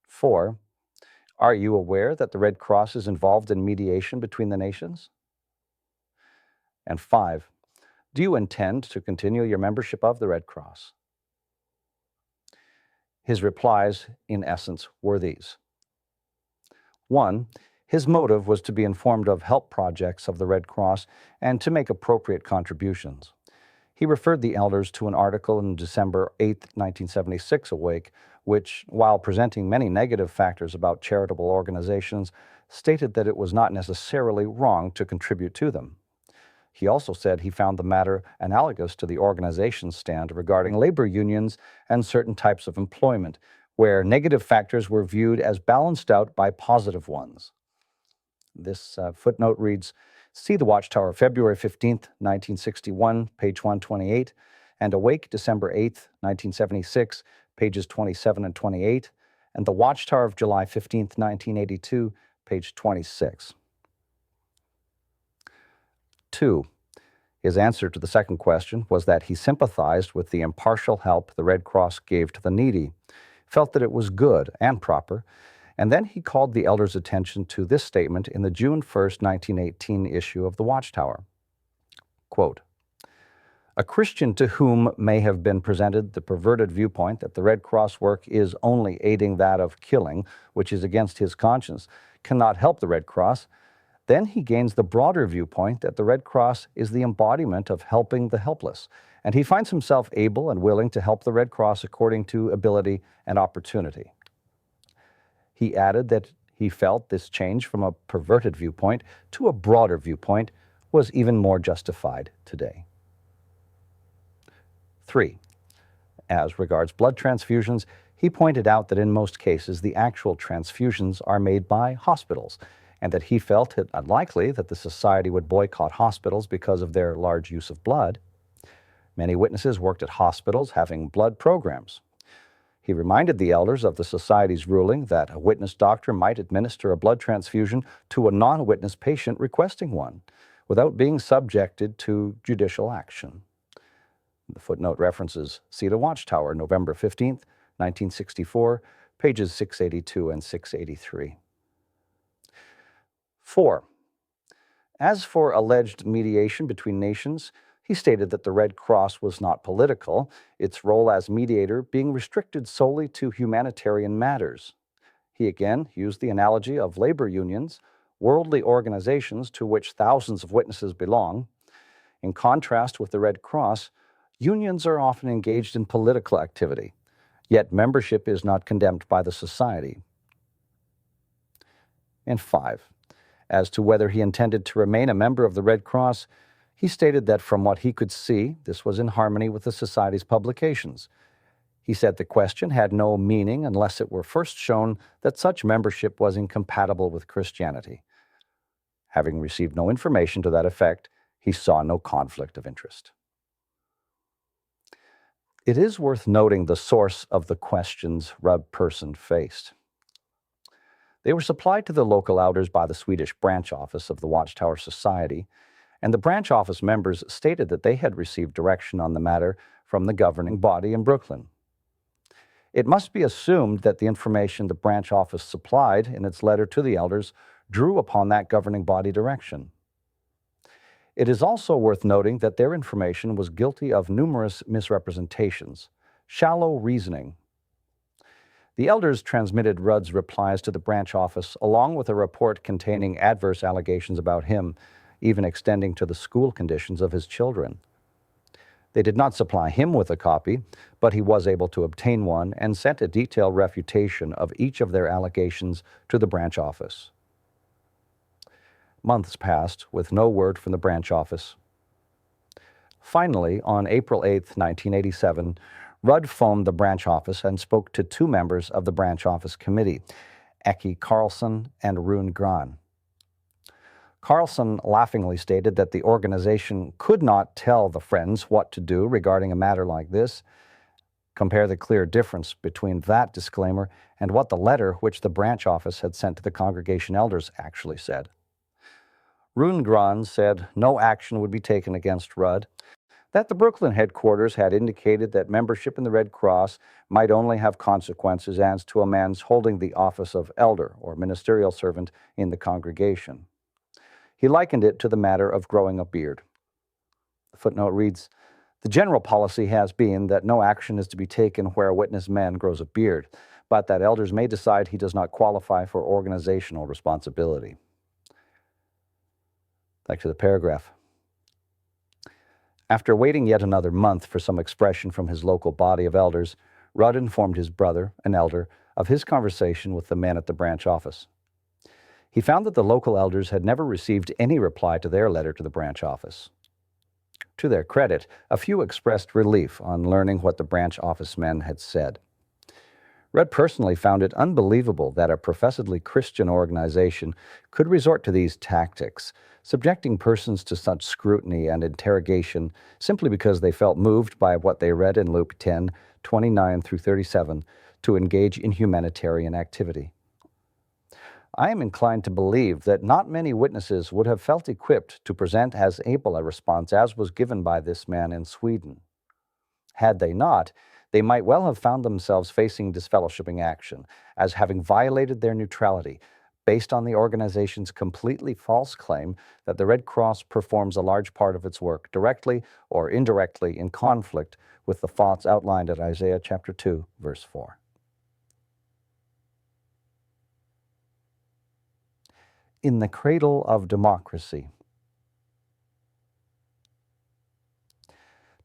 Speaker 1: 4. Are you aware that the Red Cross is involved in mediation between the nations? And 5. Do you intend to continue your membership of the Red Cross? His replies, in essence, were these. 1. His motive was to be informed of help projects of the Red Cross and to make appropriate contributions. He referred the elders to an article in December 8, 1976 Awake, which, while presenting many negative factors about charitable organizations, stated that it was not necessarily wrong to contribute to them. He also said he found the matter analogous to the organization's stand regarding labor unions and certain types of employment, where negative factors were viewed as balanced out by positive ones. This footnote reads, see The Watchtower, February 15th, 1961, page 128, and Awake, December 8th, 1976, pages 27 and 28, and The Watchtower of July 15th, 1982, page 26. 2. His answer to the second question was that he sympathized with the impartial help the Red Cross gave to the needy, felt that it was good and proper, and then he called the elders' attention to this statement in the June 1st, 1918 issue of The Watchtower. Quote, a Christian to whom may have been presented the perverted viewpoint that the Red Cross work is only aiding that of killing, which is against his conscience, cannot help the Red Cross, then he gains the broader viewpoint that the Red Cross is the embodiment of helping the helpless, and he finds himself able and willing to help the Red Cross according to ability and opportunity. He added that he felt this change from a perverted viewpoint to a broader viewpoint was even more justified today. 3. As regards blood transfusions, he pointed out that in most cases the actual transfusions are made by hospitals, and that he felt it unlikely that the society would boycott hospitals because of their large use of blood. Many witnesses worked at hospitals having blood programs. He reminded the elders of the society's ruling that a witness doctor might administer a blood transfusion to a non-witness patient requesting one, without being subjected to judicial action. The footnote references See The Watchtower, November 15th, 1964, pages 682 and 683. 4. As for alleged mediation between nations, he stated that the Red Cross was not political, its role as mediator being restricted solely to humanitarian matters. He again used the analogy of labor unions, worldly organizations to which thousands of witnesses belong. In contrast with the Red Cross, unions are often engaged in political activity, yet membership is not condemned by the society. And 5. As to whether he intended to remain a member of the Red Cross, he stated that from what he could see, this was in harmony with the Society's publications. He said the question had no meaning unless it were first shown that such membership was incompatible with Christianity. Having received no information to that effect, he saw no conflict of interest. It is worth noting the source of the questions Rudd Person faced. They were supplied to the local elders by the Swedish branch office of the Watchtower Society, and the branch office members stated that they had received direction on the matter from the governing body in Brooklyn. It must be assumed that the information the branch office supplied in its letter to the elders drew upon that governing body direction. It is also worth noting that their information was guilty of numerous misrepresentations, shallow reasoning. The elders transmitted Rudd's replies to the branch office along with a report containing adverse allegations about him, even extending to the school conditions of his children. They did not supply him with a copy, but he was able to obtain one and sent a detailed refutation of each of their allegations to the branch office. Months passed with no word from the branch office. Finally, on April 8, 1987, Rudd phoned the branch office and spoke to two members of the branch office committee, Eki Carlson and Rune Gran. Carlson laughingly stated that the organization could not tell the Friends what to do regarding a matter like this. Compare the clear difference between that disclaimer and what the letter which the branch office had sent to the congregation elders actually said. Rune Gran said no action would be taken against Rudd, that the Brooklyn headquarters had indicated that membership in the Red Cross might only have consequences as to a man's holding the office of elder or ministerial servant in the congregation. He likened it to the matter of growing a beard. The footnote reads, the general policy has been that no action is to be taken where a witness man grows a beard, but that elders may decide he does not qualify for organizational responsibility. Back to the paragraph. After waiting yet another month for some expression from his local body of elders, Rudd informed his brother, an elder, of his conversation with the men at the branch office. He found that the local elders had never received any reply to their letter to the branch office. To their credit, a few expressed relief on learning what the branch office men had said. Red personally found it unbelievable that a professedly Christian organization could resort to these tactics, subjecting persons to such scrutiny and interrogation simply because they felt moved by what they read in Luke 10:29 through 37 to engage in humanitarian activity. I am inclined to believe that not many witnesses would have felt equipped to present as able a response as was given by this man in Sweden. Had they not, they might well have found themselves facing disfellowshipping action as having violated their neutrality based on the organization's completely false claim that the Red Cross performs a large part of its work directly or indirectly in conflict with the thoughts outlined at Isaiah chapter 2, verse 4. In the cradle of democracy.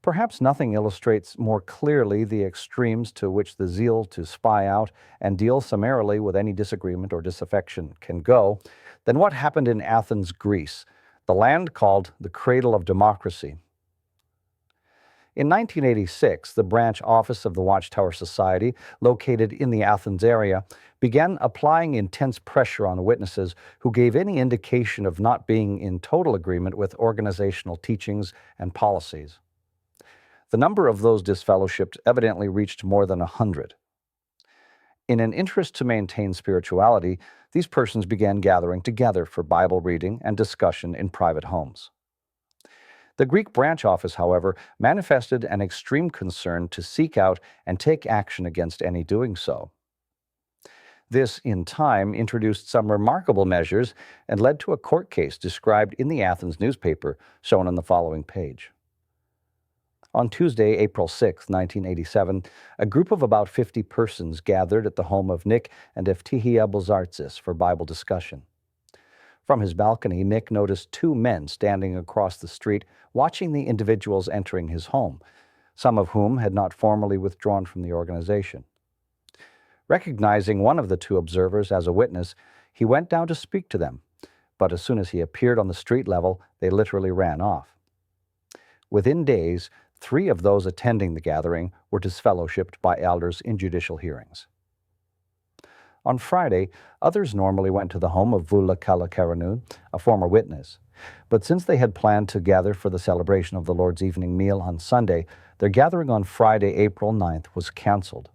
Speaker 1: Perhaps nothing illustrates more clearly the extremes to which the zeal to spy out and deal summarily with any disagreement or disaffection can go than what happened in Athens, Greece, the land called the cradle of democracy. In 1986, the branch office of the Watchtower Society, located in the Athens area, began applying intense pressure on witnesses who gave any indication of not being in total agreement with organizational teachings and policies. The number of those disfellowshipped evidently reached more than 100. In an interest to maintain spirituality, these persons began gathering together for Bible reading and discussion in private homes. The Greek branch office, however, manifested an extreme concern to seek out and take action against any doing so. This, in time, introduced some remarkable measures and led to a court case described in the Athens newspaper, shown on the following page. On Tuesday, April 6, 1987, a group of about 50 persons gathered at the home of Nick and Eftihia Bozartzis for Bible discussion. From his balcony, Nick noticed two men standing across the street watching the individuals entering his home, some of whom had not formally withdrawn from the organization. Recognizing one of the two observers as a witness, he went down to speak to them, but as soon as he appeared on the street level, they literally ran off. Within days, 3 of those attending the gathering were disfellowshipped by elders in judicial hearings. On Friday, others normally went to the home of Vula Kalakaranu, a former witness. But since they had planned to gather for the celebration of the Lord's evening meal on Sunday, their gathering on Friday, April 9th, was canceled.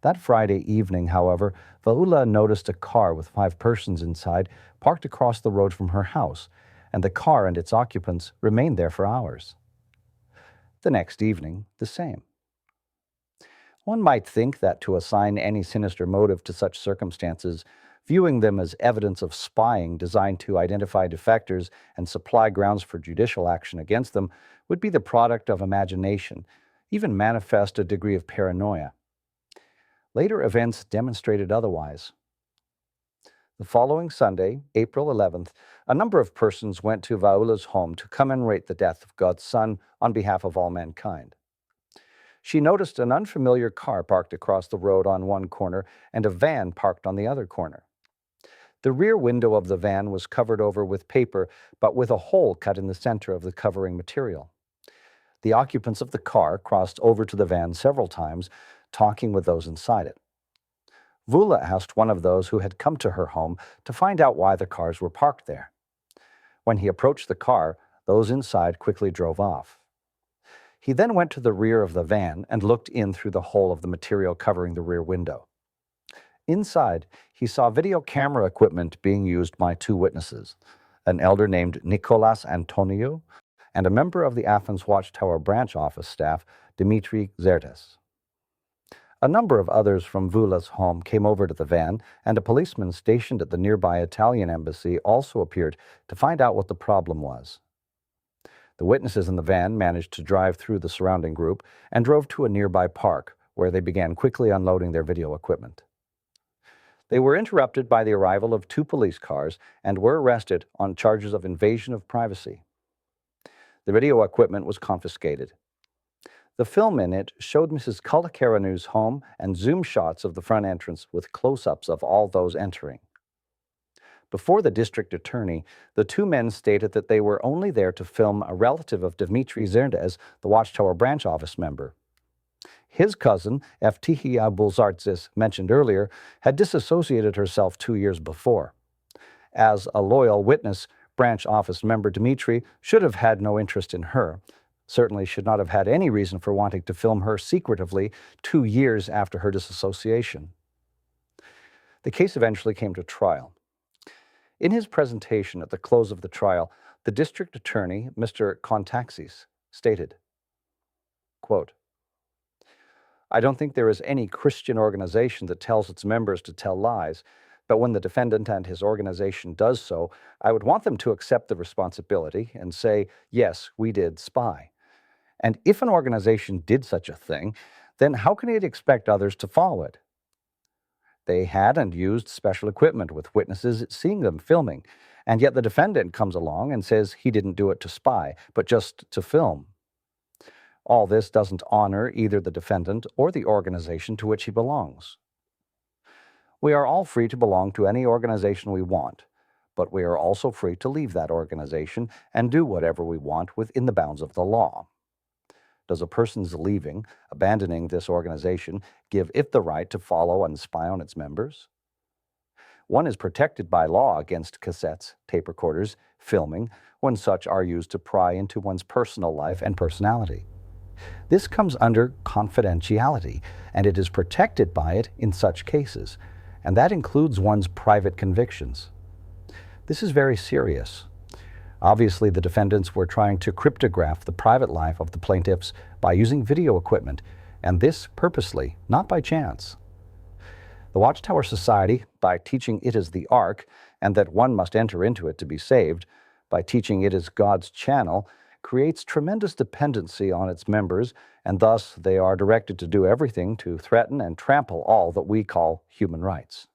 Speaker 1: That Friday evening, however, Vaula noticed a car with 5 persons inside parked across the road from her house, and the car and its occupants remained there for hours. The next evening, the same. One might think that to assign any sinister motive to such circumstances, viewing them as evidence of spying designed to identify defectors and supply grounds for judicial action against them, would be the product of imagination, even manifest a degree of paranoia. Later events demonstrated otherwise. The following Sunday, April 11th, a number of persons went to Vaula's home to commemorate the death of God's Son on behalf of all mankind. She noticed an unfamiliar car parked across the road on one corner and a van parked on the other corner. The rear window of the van was covered over with paper, but with a hole cut in the center of the covering material. The occupants of the car crossed over to the van several times, talking with those inside it. Vula asked one of those who had come to her home to find out why the cars were parked there. When he approached the car, those inside quickly drove off. He then went to the rear of the van and looked in through the hole of the material covering the rear window. Inside, he saw video camera equipment being used by 2 witnesses, an elder named Nicolas Antoniou and a member of the Athens Watchtower branch office staff, Dimitri Zertes. A number of others from Vula's home came over to the van, and a policeman stationed at the nearby Italian embassy also appeared to find out what the problem was. The witnesses in the van managed to drive through the surrounding group and drove to a nearby park, where they began quickly unloading their video equipment. They were interrupted by the arrival of 2 police cars and were arrested on charges of invasion of privacy. The video equipment was confiscated. The film in it showed Mrs. Kalakaranu's home and zoom shots of the front entrance with close-ups of all those entering. Before the district attorney, the two men stated that they were only there to film a relative of Dimitri Zerdes, the Watchtower branch office member. His cousin, Eftihia Bulzartzis, mentioned earlier, had disassociated herself 2 years before. As a loyal witness, branch office member Dimitri should have had no interest in her, certainly should not have had any reason for wanting to film her secretively 2 years after her disassociation. The case eventually came to trial. In his presentation at the close of the trial, the district attorney, Mr. Kontaxis, stated, quote, "I don't think there is any Christian organization that tells its members to tell lies, but when the defendant and his organization does so, I would want them to accept the responsibility and say, yes, we did spy. And if an organization did such a thing, then how can it expect others to follow it? They had and used special equipment with witnesses seeing them filming, and yet the defendant comes along and says he didn't do it to spy, but just to film. All this doesn't honor either the defendant or the organization to which he belongs. We are all free to belong to any organization we want, but we are also free to leave that organization and do whatever we want within the bounds of the law. Does a person's leaving, abandoning this organization, give it the right to follow and spy on its members? One is protected by law against cassettes, tape recorders, filming, when such are used to pry into one's personal life and personality. This comes under confidentiality, and it is protected by it in such cases, and that includes one's private convictions. This is very serious. Obviously, the defendants were trying to cryptograph the private life of the plaintiffs by using video equipment, and this purposely, not by chance. The Watchtower Society, by teaching it is the Ark, and that one must enter into it to be saved, by teaching it is God's channel, creates tremendous dependency on its members, and thus they are directed to do everything to threaten and trample all that we call human rights.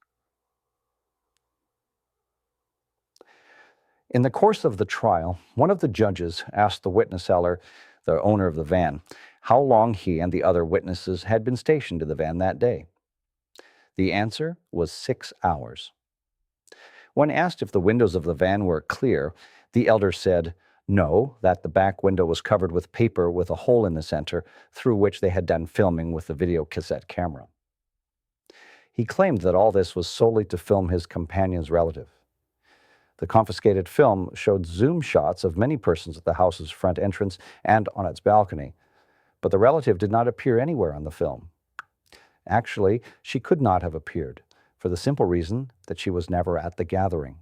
Speaker 1: In the course of the trial, one of the judges asked the witness seller, the owner of the van, how long he and the other witnesses had been stationed in the van that day. The answer was 6 hours. When asked if the windows of the van were clear, the elder said, no, that the back window was covered with paper with a hole in the center through which they had done filming with the video cassette camera. He claimed that all this was solely to film his companion's relative. The confiscated film showed zoom shots of many persons at the house's front entrance and on its balcony, but the relative did not appear anywhere on the film. Actually, she could not have appeared, for the simple reason that she was never at the gathering.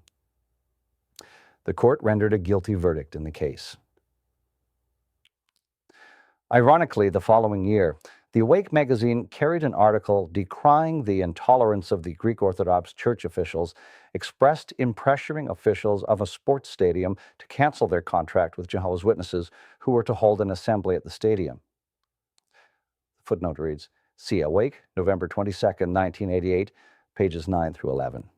Speaker 1: The court rendered a guilty verdict in the case. Ironically, the following year, the Awake magazine carried an article decrying the intolerance of the Greek Orthodox Church officials expressed in pressuring officials of a sports stadium to cancel their contract with Jehovah's Witnesses who were to hold an assembly at the stadium. The footnote reads, see Awake, November 22nd, 1988, pages 9 through 11.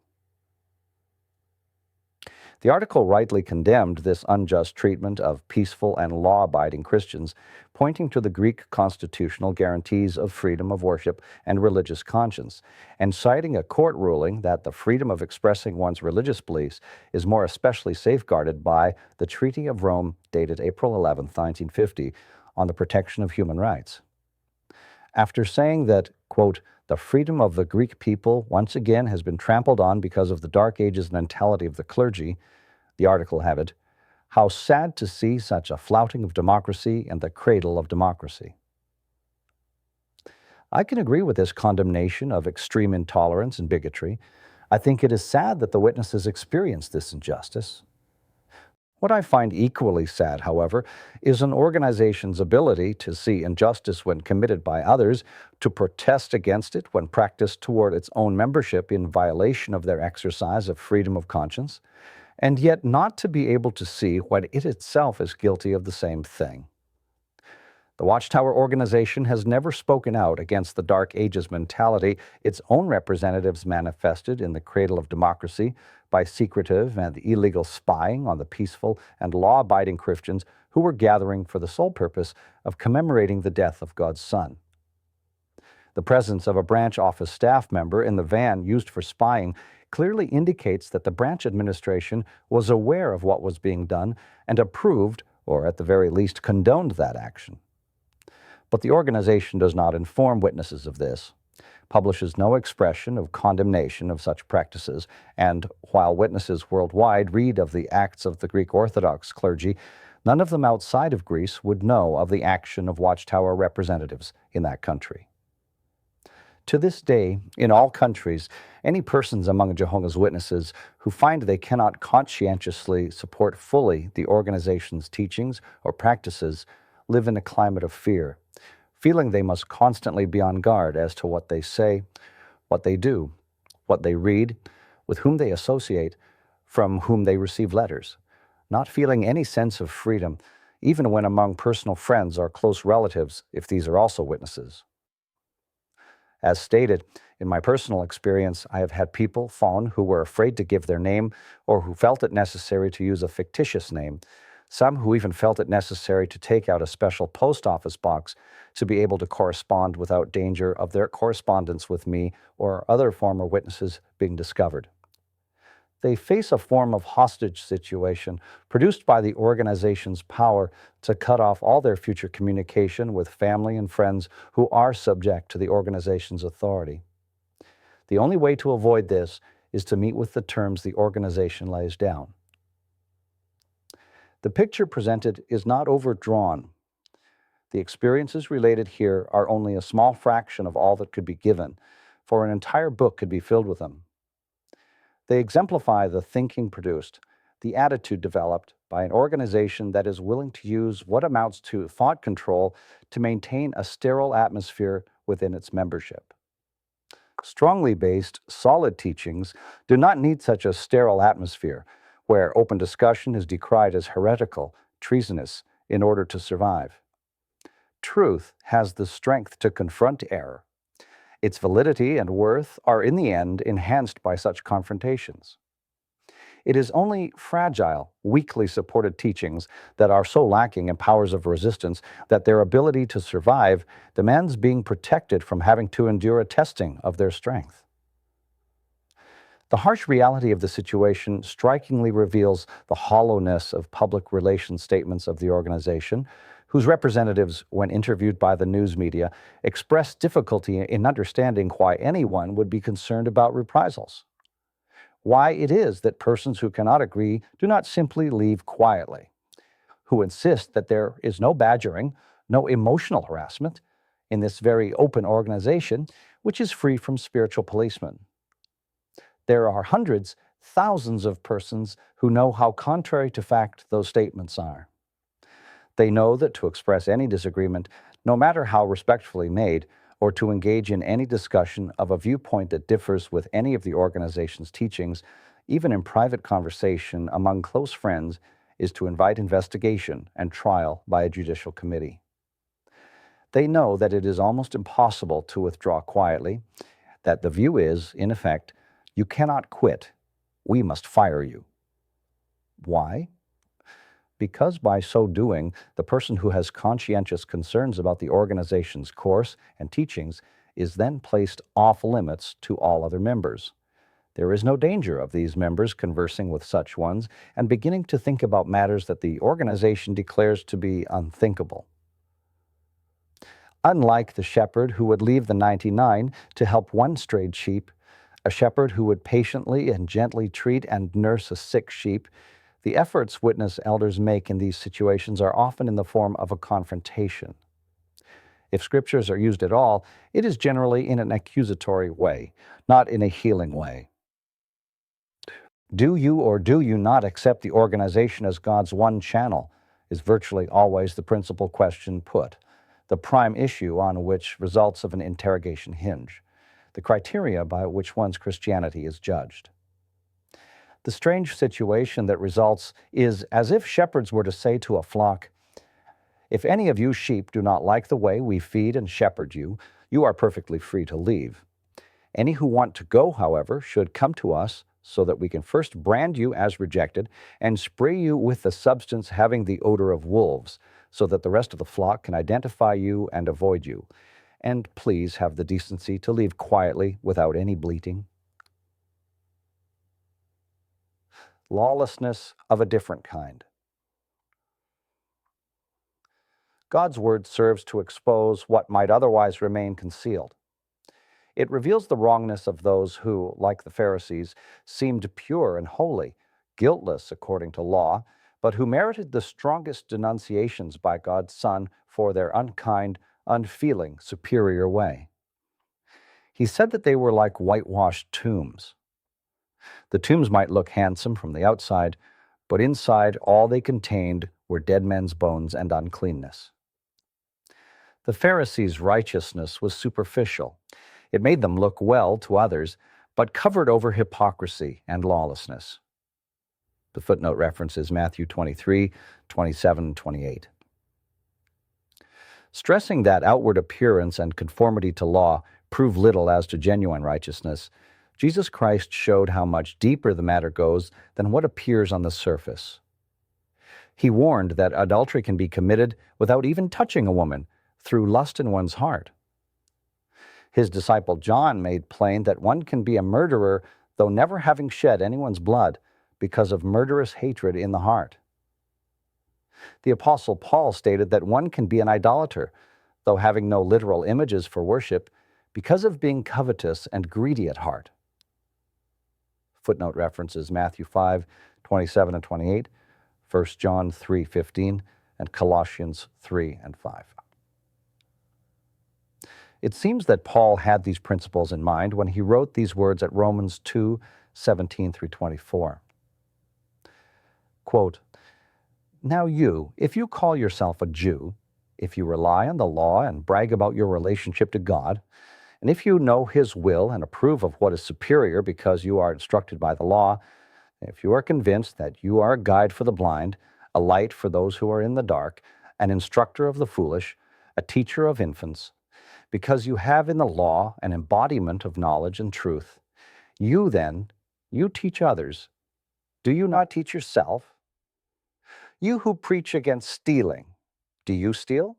Speaker 1: The article rightly condemned this unjust treatment of peaceful and law-abiding Christians, pointing to the Greek constitutional guarantees of freedom of worship and religious conscience, and citing a court ruling that the freedom of expressing one's religious beliefs is more especially safeguarded by the Treaty of Rome, dated April 11, 1950, on the protection of human rights. After saying that, quote, the freedom of the Greek people once again has been trampled on because of the Dark Ages mentality of the clergy, the article had it, how sad to see such a flouting of democracy and the cradle of democracy. I can agree with this condemnation of extreme intolerance and bigotry. I think it is sad that the witnesses experienced this injustice. What I find equally sad, however, is an organization's ability to see injustice when committed by others, to protest against it when practiced toward its own membership in violation of their exercise of freedom of conscience, and yet not to be able to see when it itself is guilty of the same thing. The Watchtower organization has never spoken out against the Dark Ages mentality its own representatives manifested in the cradle of democracy by secretive and illegal spying on the peaceful and law-abiding Christians who were gathering for the sole purpose of commemorating the death of God's Son. The presence of a branch office staff member in the van used for spying clearly indicates that the branch administration was aware of what was being done and approved, or at the very least condoned, that action. But the organization does not inform witnesses of this, publishes no expression of condemnation of such practices, and while witnesses worldwide read of the acts of the Greek Orthodox clergy, none of them outside of Greece would know of the action of Watchtower representatives in that country. To this day, in all countries, any persons among Jehovah's Witnesses who find they cannot conscientiously support fully the organization's teachings or practices live in a climate of fear, feeling they must constantly be on guard as to what they say, what they do, what they read, with whom they associate, from whom they receive letters, not feeling any sense of freedom, even when among personal friends or close relatives, if these are also witnesses. As stated, in my personal experience, I have had people phone who were afraid to give their name or who felt it necessary to use a fictitious name, some who even felt it necessary to take out a special post office box to be able to correspond without danger of their correspondence with me or other former witnesses being discovered. They face a form of hostage situation produced by the organization's power to cut off all their future communication with family and friends who are subject to the organization's authority. The only way to avoid this is to meet with the terms the organization lays down. The picture presented is not overdrawn. The experiences related here are only a small fraction of all that could be given, for an entire book could be filled with them. They exemplify the thinking produced, the attitude developed by an organization that is willing to use what amounts to thought control to maintain a sterile atmosphere within its membership. Strongly based, solid teachings do not need such a sterile atmosphere, where open discussion is decried as heretical, treasonous, in order to survive. Truth has the strength to confront error. Its validity and worth are in the end enhanced by such confrontations. It is only fragile, weakly supported teachings that are so lacking in powers of resistance that their ability to survive demands being protected from having to endure a testing of their strength. The harsh reality of the situation strikingly reveals the hollowness of public relations statements of the organization, whose representatives, when interviewed by the news media, expressed difficulty in understanding why anyone would be concerned about reprisals. Why it is that persons who cannot agree do not simply leave quietly, who insist that there is no badgering, no emotional harassment in this very open organization, which is free from spiritual policemen. There are hundreds, thousands of persons who know how contrary to fact those statements are. They know that to express any disagreement, no matter how respectfully made, or to engage in any discussion of a viewpoint that differs with any of the organization's teachings, even in private conversation among close friends, is to invite investigation and trial by a judicial committee. They know that it is almost impossible to withdraw quietly, that the view is, in effect, you cannot quit, we must fire you. Why? Because by so doing, the person who has conscientious concerns about the organization's course and teachings is then placed off limits to all other members. There is no danger of these members conversing with such ones and beginning to think about matters that the organization declares to be unthinkable. Unlike the shepherd who would leave the 99 to help one strayed sheep, a shepherd who would patiently and gently treat and nurse a sick sheep, the efforts witness elders make in these situations are often in the form of a confrontation. If scriptures are used at all, it is generally in an accusatory way, not in a healing way. Do you or do you not accept the organization as God's one channel is virtually always the principal question put, the prime issue on which results of an interrogation hinge, the criteria by which one's Christianity is judged. The strange situation that results is as if shepherds were to say to a flock, "If any of you sheep do not like the way we feed and shepherd you, you are perfectly free to leave. Any who want to go, however, should come to us so that we can first brand you as rejected and spray you with the substance having the odor of wolves, so that the rest of the flock can identify you and avoid you. And please have the decency to leave quietly without any bleating." lawlessness of a different kind. God's word serves to expose what might otherwise remain concealed. It reveals the wrongness of those who, like the Pharisees, seemed pure and holy, guiltless according to law, but who merited the strongest denunciations by God's Son for their unkind, unfeeling, superior way. He said that they were like whitewashed tombs. The tombs might look handsome from the outside, but inside all they contained were dead men's bones and uncleanness. The Pharisees' righteousness was superficial. It made them look well to others, but covered over hypocrisy and lawlessness. The footnote references Matthew 23, 27, and 28. Stressing that outward appearance and conformity to law prove little as to genuine righteousness, Jesus Christ showed how much deeper the matter goes than what appears on the surface. He warned that adultery can be committed without even touching a woman, through lust in one's heart. His disciple John made plain that one can be a murderer though never having shed anyone's blood because of murderous hatred in the heart. The Apostle Paul stated that one can be an idolater though having no literal images for worship because of being covetous and greedy at heart. Footnote references Matthew 5, 27 and 28, 1 John 3, 15, and Colossians 3 and 5. It seems that Paul had these principles in mind when he wrote these words at Romans 2, 17 through 24. Quote, "Now you, if you call yourself a Jew, if you rely on the law and brag about your relationship to God, and if you know His will and approve of what is superior because you are instructed by the law, if you are convinced that you are a guide for the blind, a light for those who are in the dark, an instructor of the foolish, a teacher of infants, because you have in the law an embodiment of knowledge and truth, you teach others. Do you not teach yourself? You who preach against stealing, do you steal?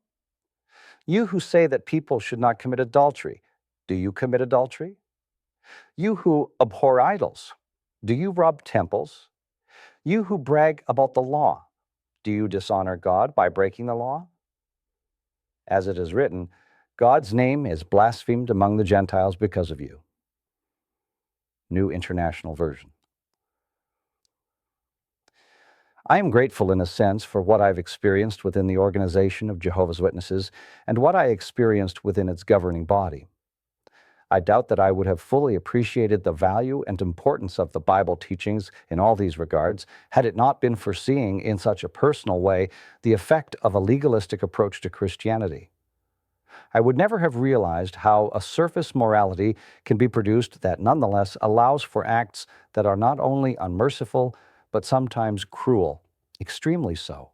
Speaker 1: You who say that people should not commit adultery, do you commit adultery? You who abhor idols, do you rob temples? You who brag about the law, do you dishonor God by breaking the law? As it is written, God's name is blasphemed among the Gentiles because of you." New International Version. I am grateful in a sense for what I've experienced within the organization of Jehovah's Witnesses and what I experienced within its governing body. I doubt that I would have fully appreciated the value and importance of the Bible teachings in all these regards had it not been for seeing in such a personal way the effect of a legalistic approach to Christianity. I would never have realized how a surface morality can be produced that nonetheless allows for acts that are not only unmerciful, but sometimes cruel, extremely so.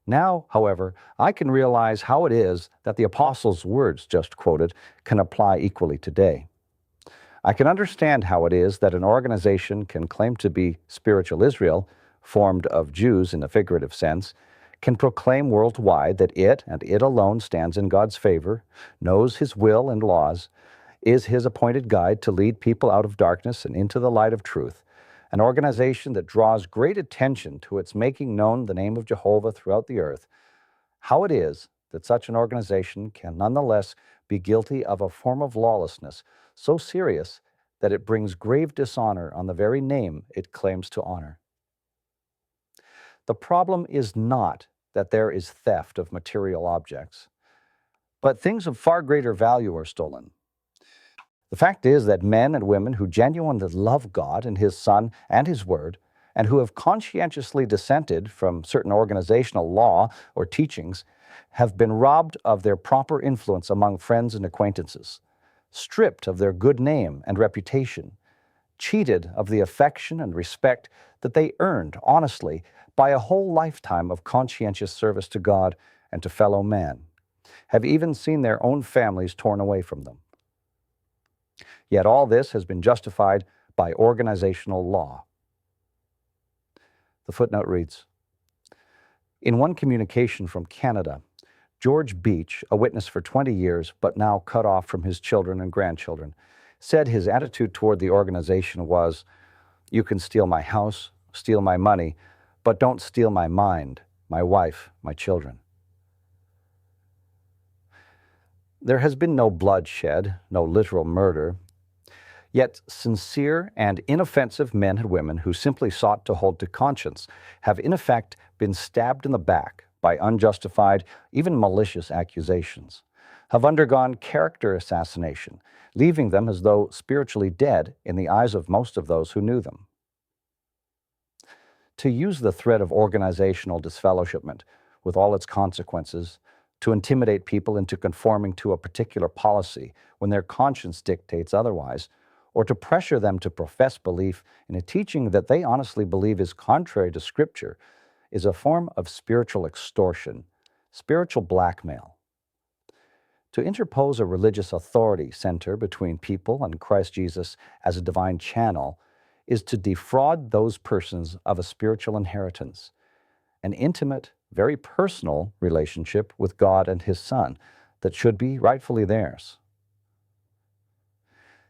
Speaker 1: Now, however, I can realize how it is that the apostles' words just quoted can apply equally today. I can understand how it is that an organization can claim to be spiritual Israel, formed of Jews in a figurative sense, can proclaim worldwide that it and it alone stands in God's favor, knows His will and laws, is His appointed guide to lead people out of darkness and into the light of truth, an organization that draws great attention to its making known the name of Jehovah throughout the earth, how it is that such an organization can nonetheless be guilty of a form of lawlessness so serious that it brings grave dishonor on the very name it claims to honor. The problem is not that there is theft of material objects, but things of far greater value are stolen. The fact is that men and women who genuinely love God and His Son and His Word, and who have conscientiously dissented from certain organizational law or teachings, have been robbed of their proper influence among friends and acquaintances, stripped of their good name and reputation, cheated of the affection and respect that they earned honestly by a whole lifetime of conscientious service to God and to fellow man, have even seen their own families torn away from them. Yet all this has been justified by organizational law. The footnote reads, in one communication from Canada, George Beach, a witness for 20 years but now cut off from his children and grandchildren, said his attitude toward the organization was, You can steal my house, steal my money, but don't steal my mind, my wife, my children. There has been no bloodshed, no literal murder, yet sincere and inoffensive men and women who simply sought to hold to conscience have in effect been stabbed in the back by unjustified, even malicious accusations, have undergone character assassination, leaving them as though spiritually dead in the eyes of most of those who knew them. To use the threat of organizational disfellowshipment, with all its consequences, to intimidate people into conforming to a particular policy when their conscience dictates otherwise, or to pressure them to profess belief in a teaching that they honestly believe is contrary to Scripture, is a form of spiritual extortion, spiritual blackmail. To interpose a religious authority center between people and Christ Jesus as a divine channel is to defraud those persons of a spiritual inheritance, an intimate, very personal relationship with God and His Son that should be rightfully theirs.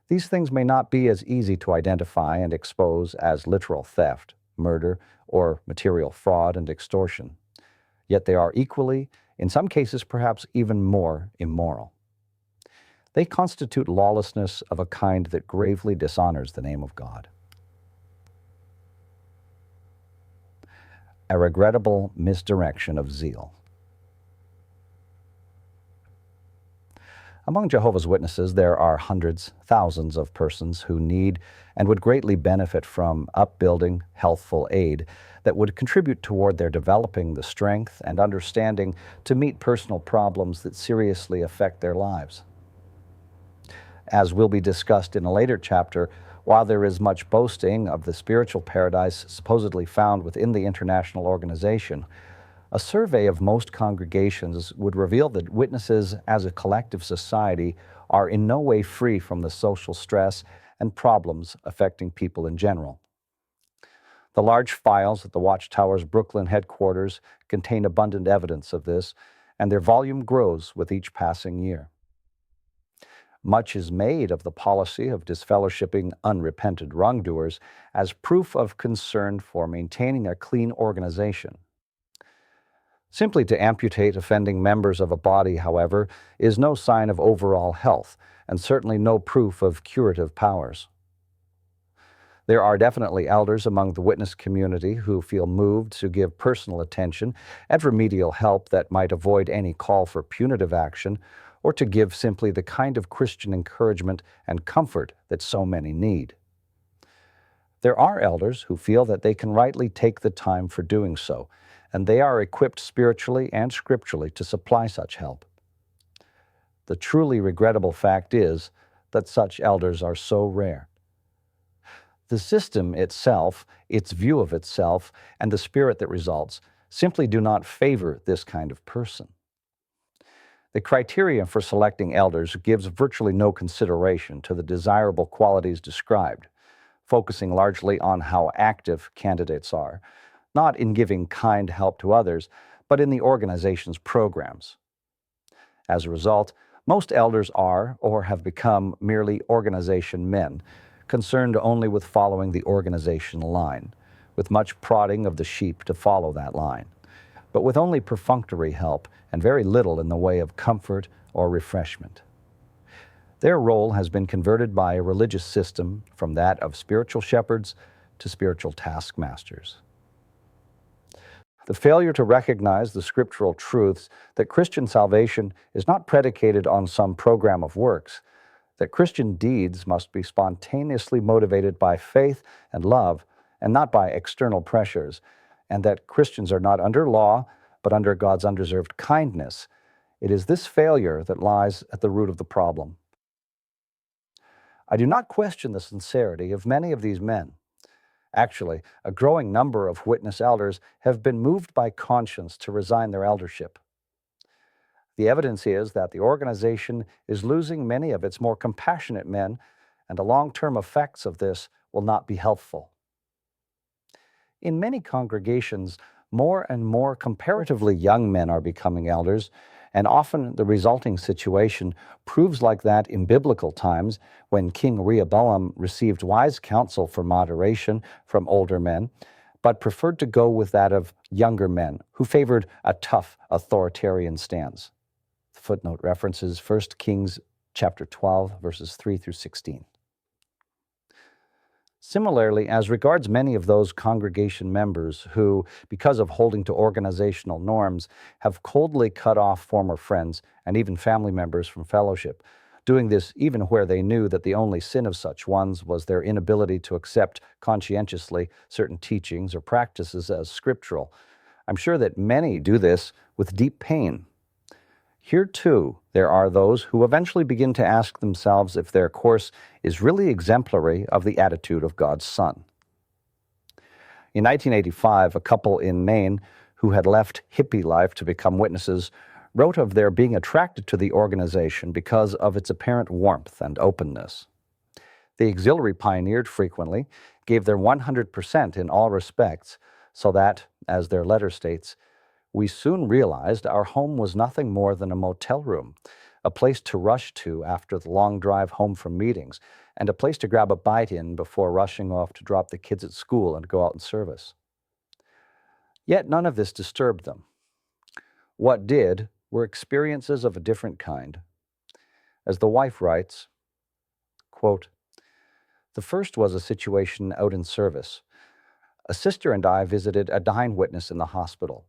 Speaker 1: These things may not be as easy to identify and expose as literal theft, murder, or material fraud and extortion, yet they are equally, in some cases perhaps even more, immoral. They constitute lawlessness of a kind that gravely dishonors the name of God. A regrettable misdirection of zeal. Among Jehovah's Witnesses, there are hundreds, thousands of persons who need and would greatly benefit from upbuilding, healthful aid that would contribute toward their developing the strength and understanding to meet personal problems that seriously affect their lives. As will be discussed in a later chapter, while there is much boasting of the spiritual paradise supposedly found within the international organization, a survey of most congregations would reveal that witnesses as a collective society are in no way free from the social stress and problems affecting people in general. The large files at the Watchtower's Brooklyn headquarters contain abundant evidence of this, and their volume grows with each passing year. Much is made of the policy of disfellowshipping unrepented wrongdoers as proof of concern for maintaining a clean organization. Simply to amputate offending members of a body, however, is no sign of overall health, and certainly no proof of curative powers. There are definitely elders among the witness community who feel moved to give personal attention and remedial help that might avoid any call for punitive action, or to give simply the kind of Christian encouragement and comfort that so many need. There are elders who feel that they can rightly take the time for doing so, and they are equipped spiritually and scripturally to supply such help. The truly regrettable fact is that such elders are so rare. The system itself, its view of itself, and the spirit that results simply do not favor this kind of person. The criteria for selecting elders gives virtually no consideration to the desirable qualities described, focusing largely on how active candidates are, not in giving kind help to others, but in the organization's programs. As a result, most elders are or have become merely organization men, concerned only with following the organization line, with much prodding of the sheep to follow that line, but with only perfunctory help and very little in the way of comfort or refreshment. Their role has been converted by a religious system from that of spiritual shepherds to spiritual taskmasters. The failure to recognize the scriptural truths that Christian salvation is not predicated on some program of works, that Christian deeds must be spontaneously motivated by faith and love and not by external pressures, and that Christians are not under law but under God's undeserved kindness. It is this failure that lies at the root of the problem. I do not question the sincerity of many of these men. Actually, a growing number of witness elders have been moved by conscience to resign their eldership. The evidence is that the organization is losing many of its more compassionate men, and the long-term effects of this will not be helpful. In many congregations, more and more comparatively young men are becoming elders, and often the resulting situation proves like that in biblical times when King Rehoboam received wise counsel for moderation from older men, but preferred to go with that of younger men who favored a tough authoritarian stance. The footnote references 1 Kings chapter 12, verses 3 through 16. Similarly, as regards many of those congregation members who, because of holding to organizational norms, have coldly cut off former friends and even family members from fellowship, doing this even where they knew that the only sin of such ones was their inability to accept conscientiously certain teachings or practices as scriptural, I'm sure that many do this with deep pain. Here, too, there are those who eventually begin to ask themselves if their course is really exemplary of the attitude of God's Son. In 1985, a couple in Maine who had left hippie life to become witnesses wrote of their being attracted to the organization because of its apparent warmth and openness. The auxiliary pioneered frequently, gave their 100% in all respects, so that, as their letter states, we soon realized our home was nothing more than a motel room, a place to rush to after the long drive home from meetings, and a place to grab a bite in before rushing off to drop the kids at school and go out in service. Yet none of this disturbed them. What did were experiences of a different kind. As the wife writes, quote, "The first was a situation out in service. A sister and I visited a dying witness in the hospital.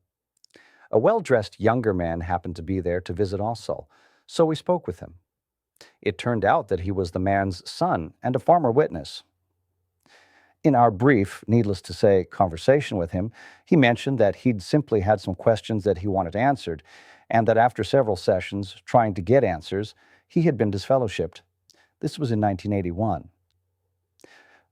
Speaker 1: A well-dressed younger man happened to be there to visit also, so we spoke with him. It turned out that he was the man's son and a former witness. In our brief, needless to say, conversation with him, he mentioned that he'd simply had some questions that he wanted answered, and that after several sessions trying to get answers, he had been disfellowshipped. This was in 1981.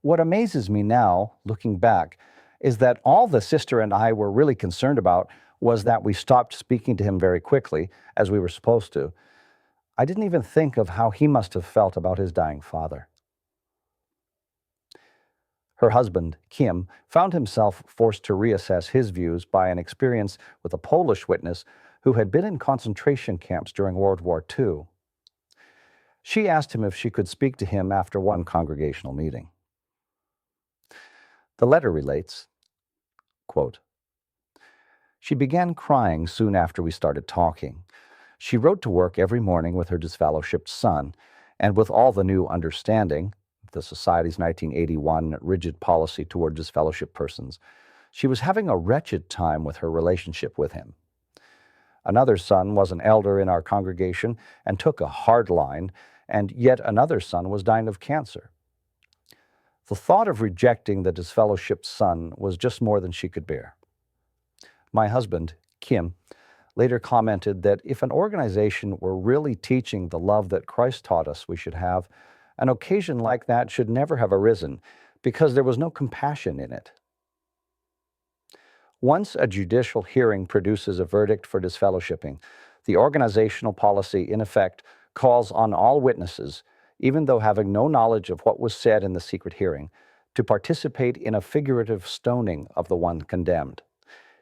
Speaker 1: What amazes me now, looking back, is that all the sister and I were really concerned about was that we stopped speaking to him very quickly, as we were supposed to. I didn't even think of how he must have felt about his dying father." Her husband, Kim, found himself forced to reassess his views by an experience with a Polish witness who had been in concentration camps during World War II. She asked him if she could speak to him after one congregational meeting. The letter relates, quote, "She began crying soon after we started talking. She wrote to work every morning with her disfellowshipped son, and with all the new understanding, the Society's 1981 rigid policy toward disfellowshipped persons, she was having a wretched time with her relationship with him. Another son was an elder in our congregation and took a hard line, and yet another son was dying of cancer. The thought of rejecting the disfellowshipped son was just more than she could bear. My husband, Kim, later commented that if an organization were really teaching the love that Christ taught us we should have, an occasion like that should never have arisen because there was no compassion in it. Once a judicial hearing produces a verdict for disfellowshipping, the organizational policy, in effect, calls on all witnesses, even though having no knowledge of what was said in the secret hearing, to participate in a figurative stoning of the one condemned,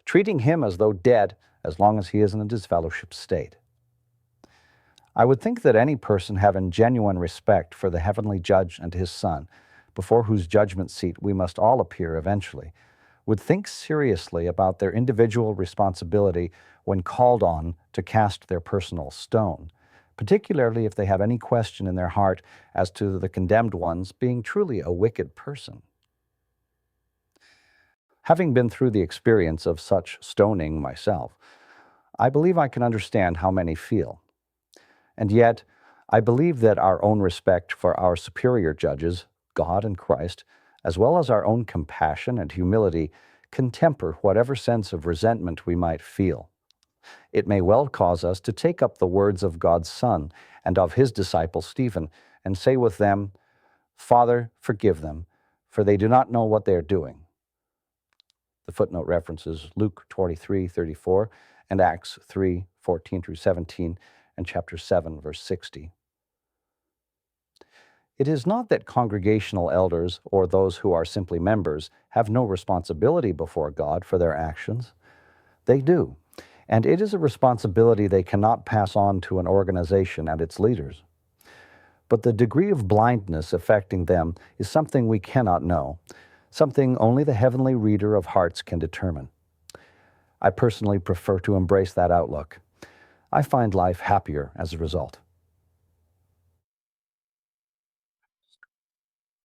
Speaker 1: treating him as though dead as long as he is in a disfellowshipped state. I would think that any person having genuine respect for the heavenly judge and his son, before whose judgment seat we must all appear eventually, would think seriously about their individual responsibility when called on to cast their personal stone, particularly if they have any question in their heart as to the condemned one's being truly a wicked person. Having been through the experience of such stoning myself, I believe I can understand how many feel. And yet, I believe that our own respect for our superior judges, God and Christ, as well as our own compassion and humility, can temper whatever sense of resentment we might feel. It may well cause us to take up the words of God's Son and of his disciple Stephen and say with them, "Father, forgive them, for they do not know what they are doing." The footnote references Luke 23:34 and Acts 3:14 through 17 and chapter 7, verse 60. It is not that congregational elders or those who are simply members have no responsibility before God for their actions. They do, and it is a responsibility they cannot pass on to an organization and its leaders. But the degree of blindness affecting them is something we cannot know, something only the heavenly reader of hearts can determine. I personally prefer to embrace that outlook. I find life happier as a result.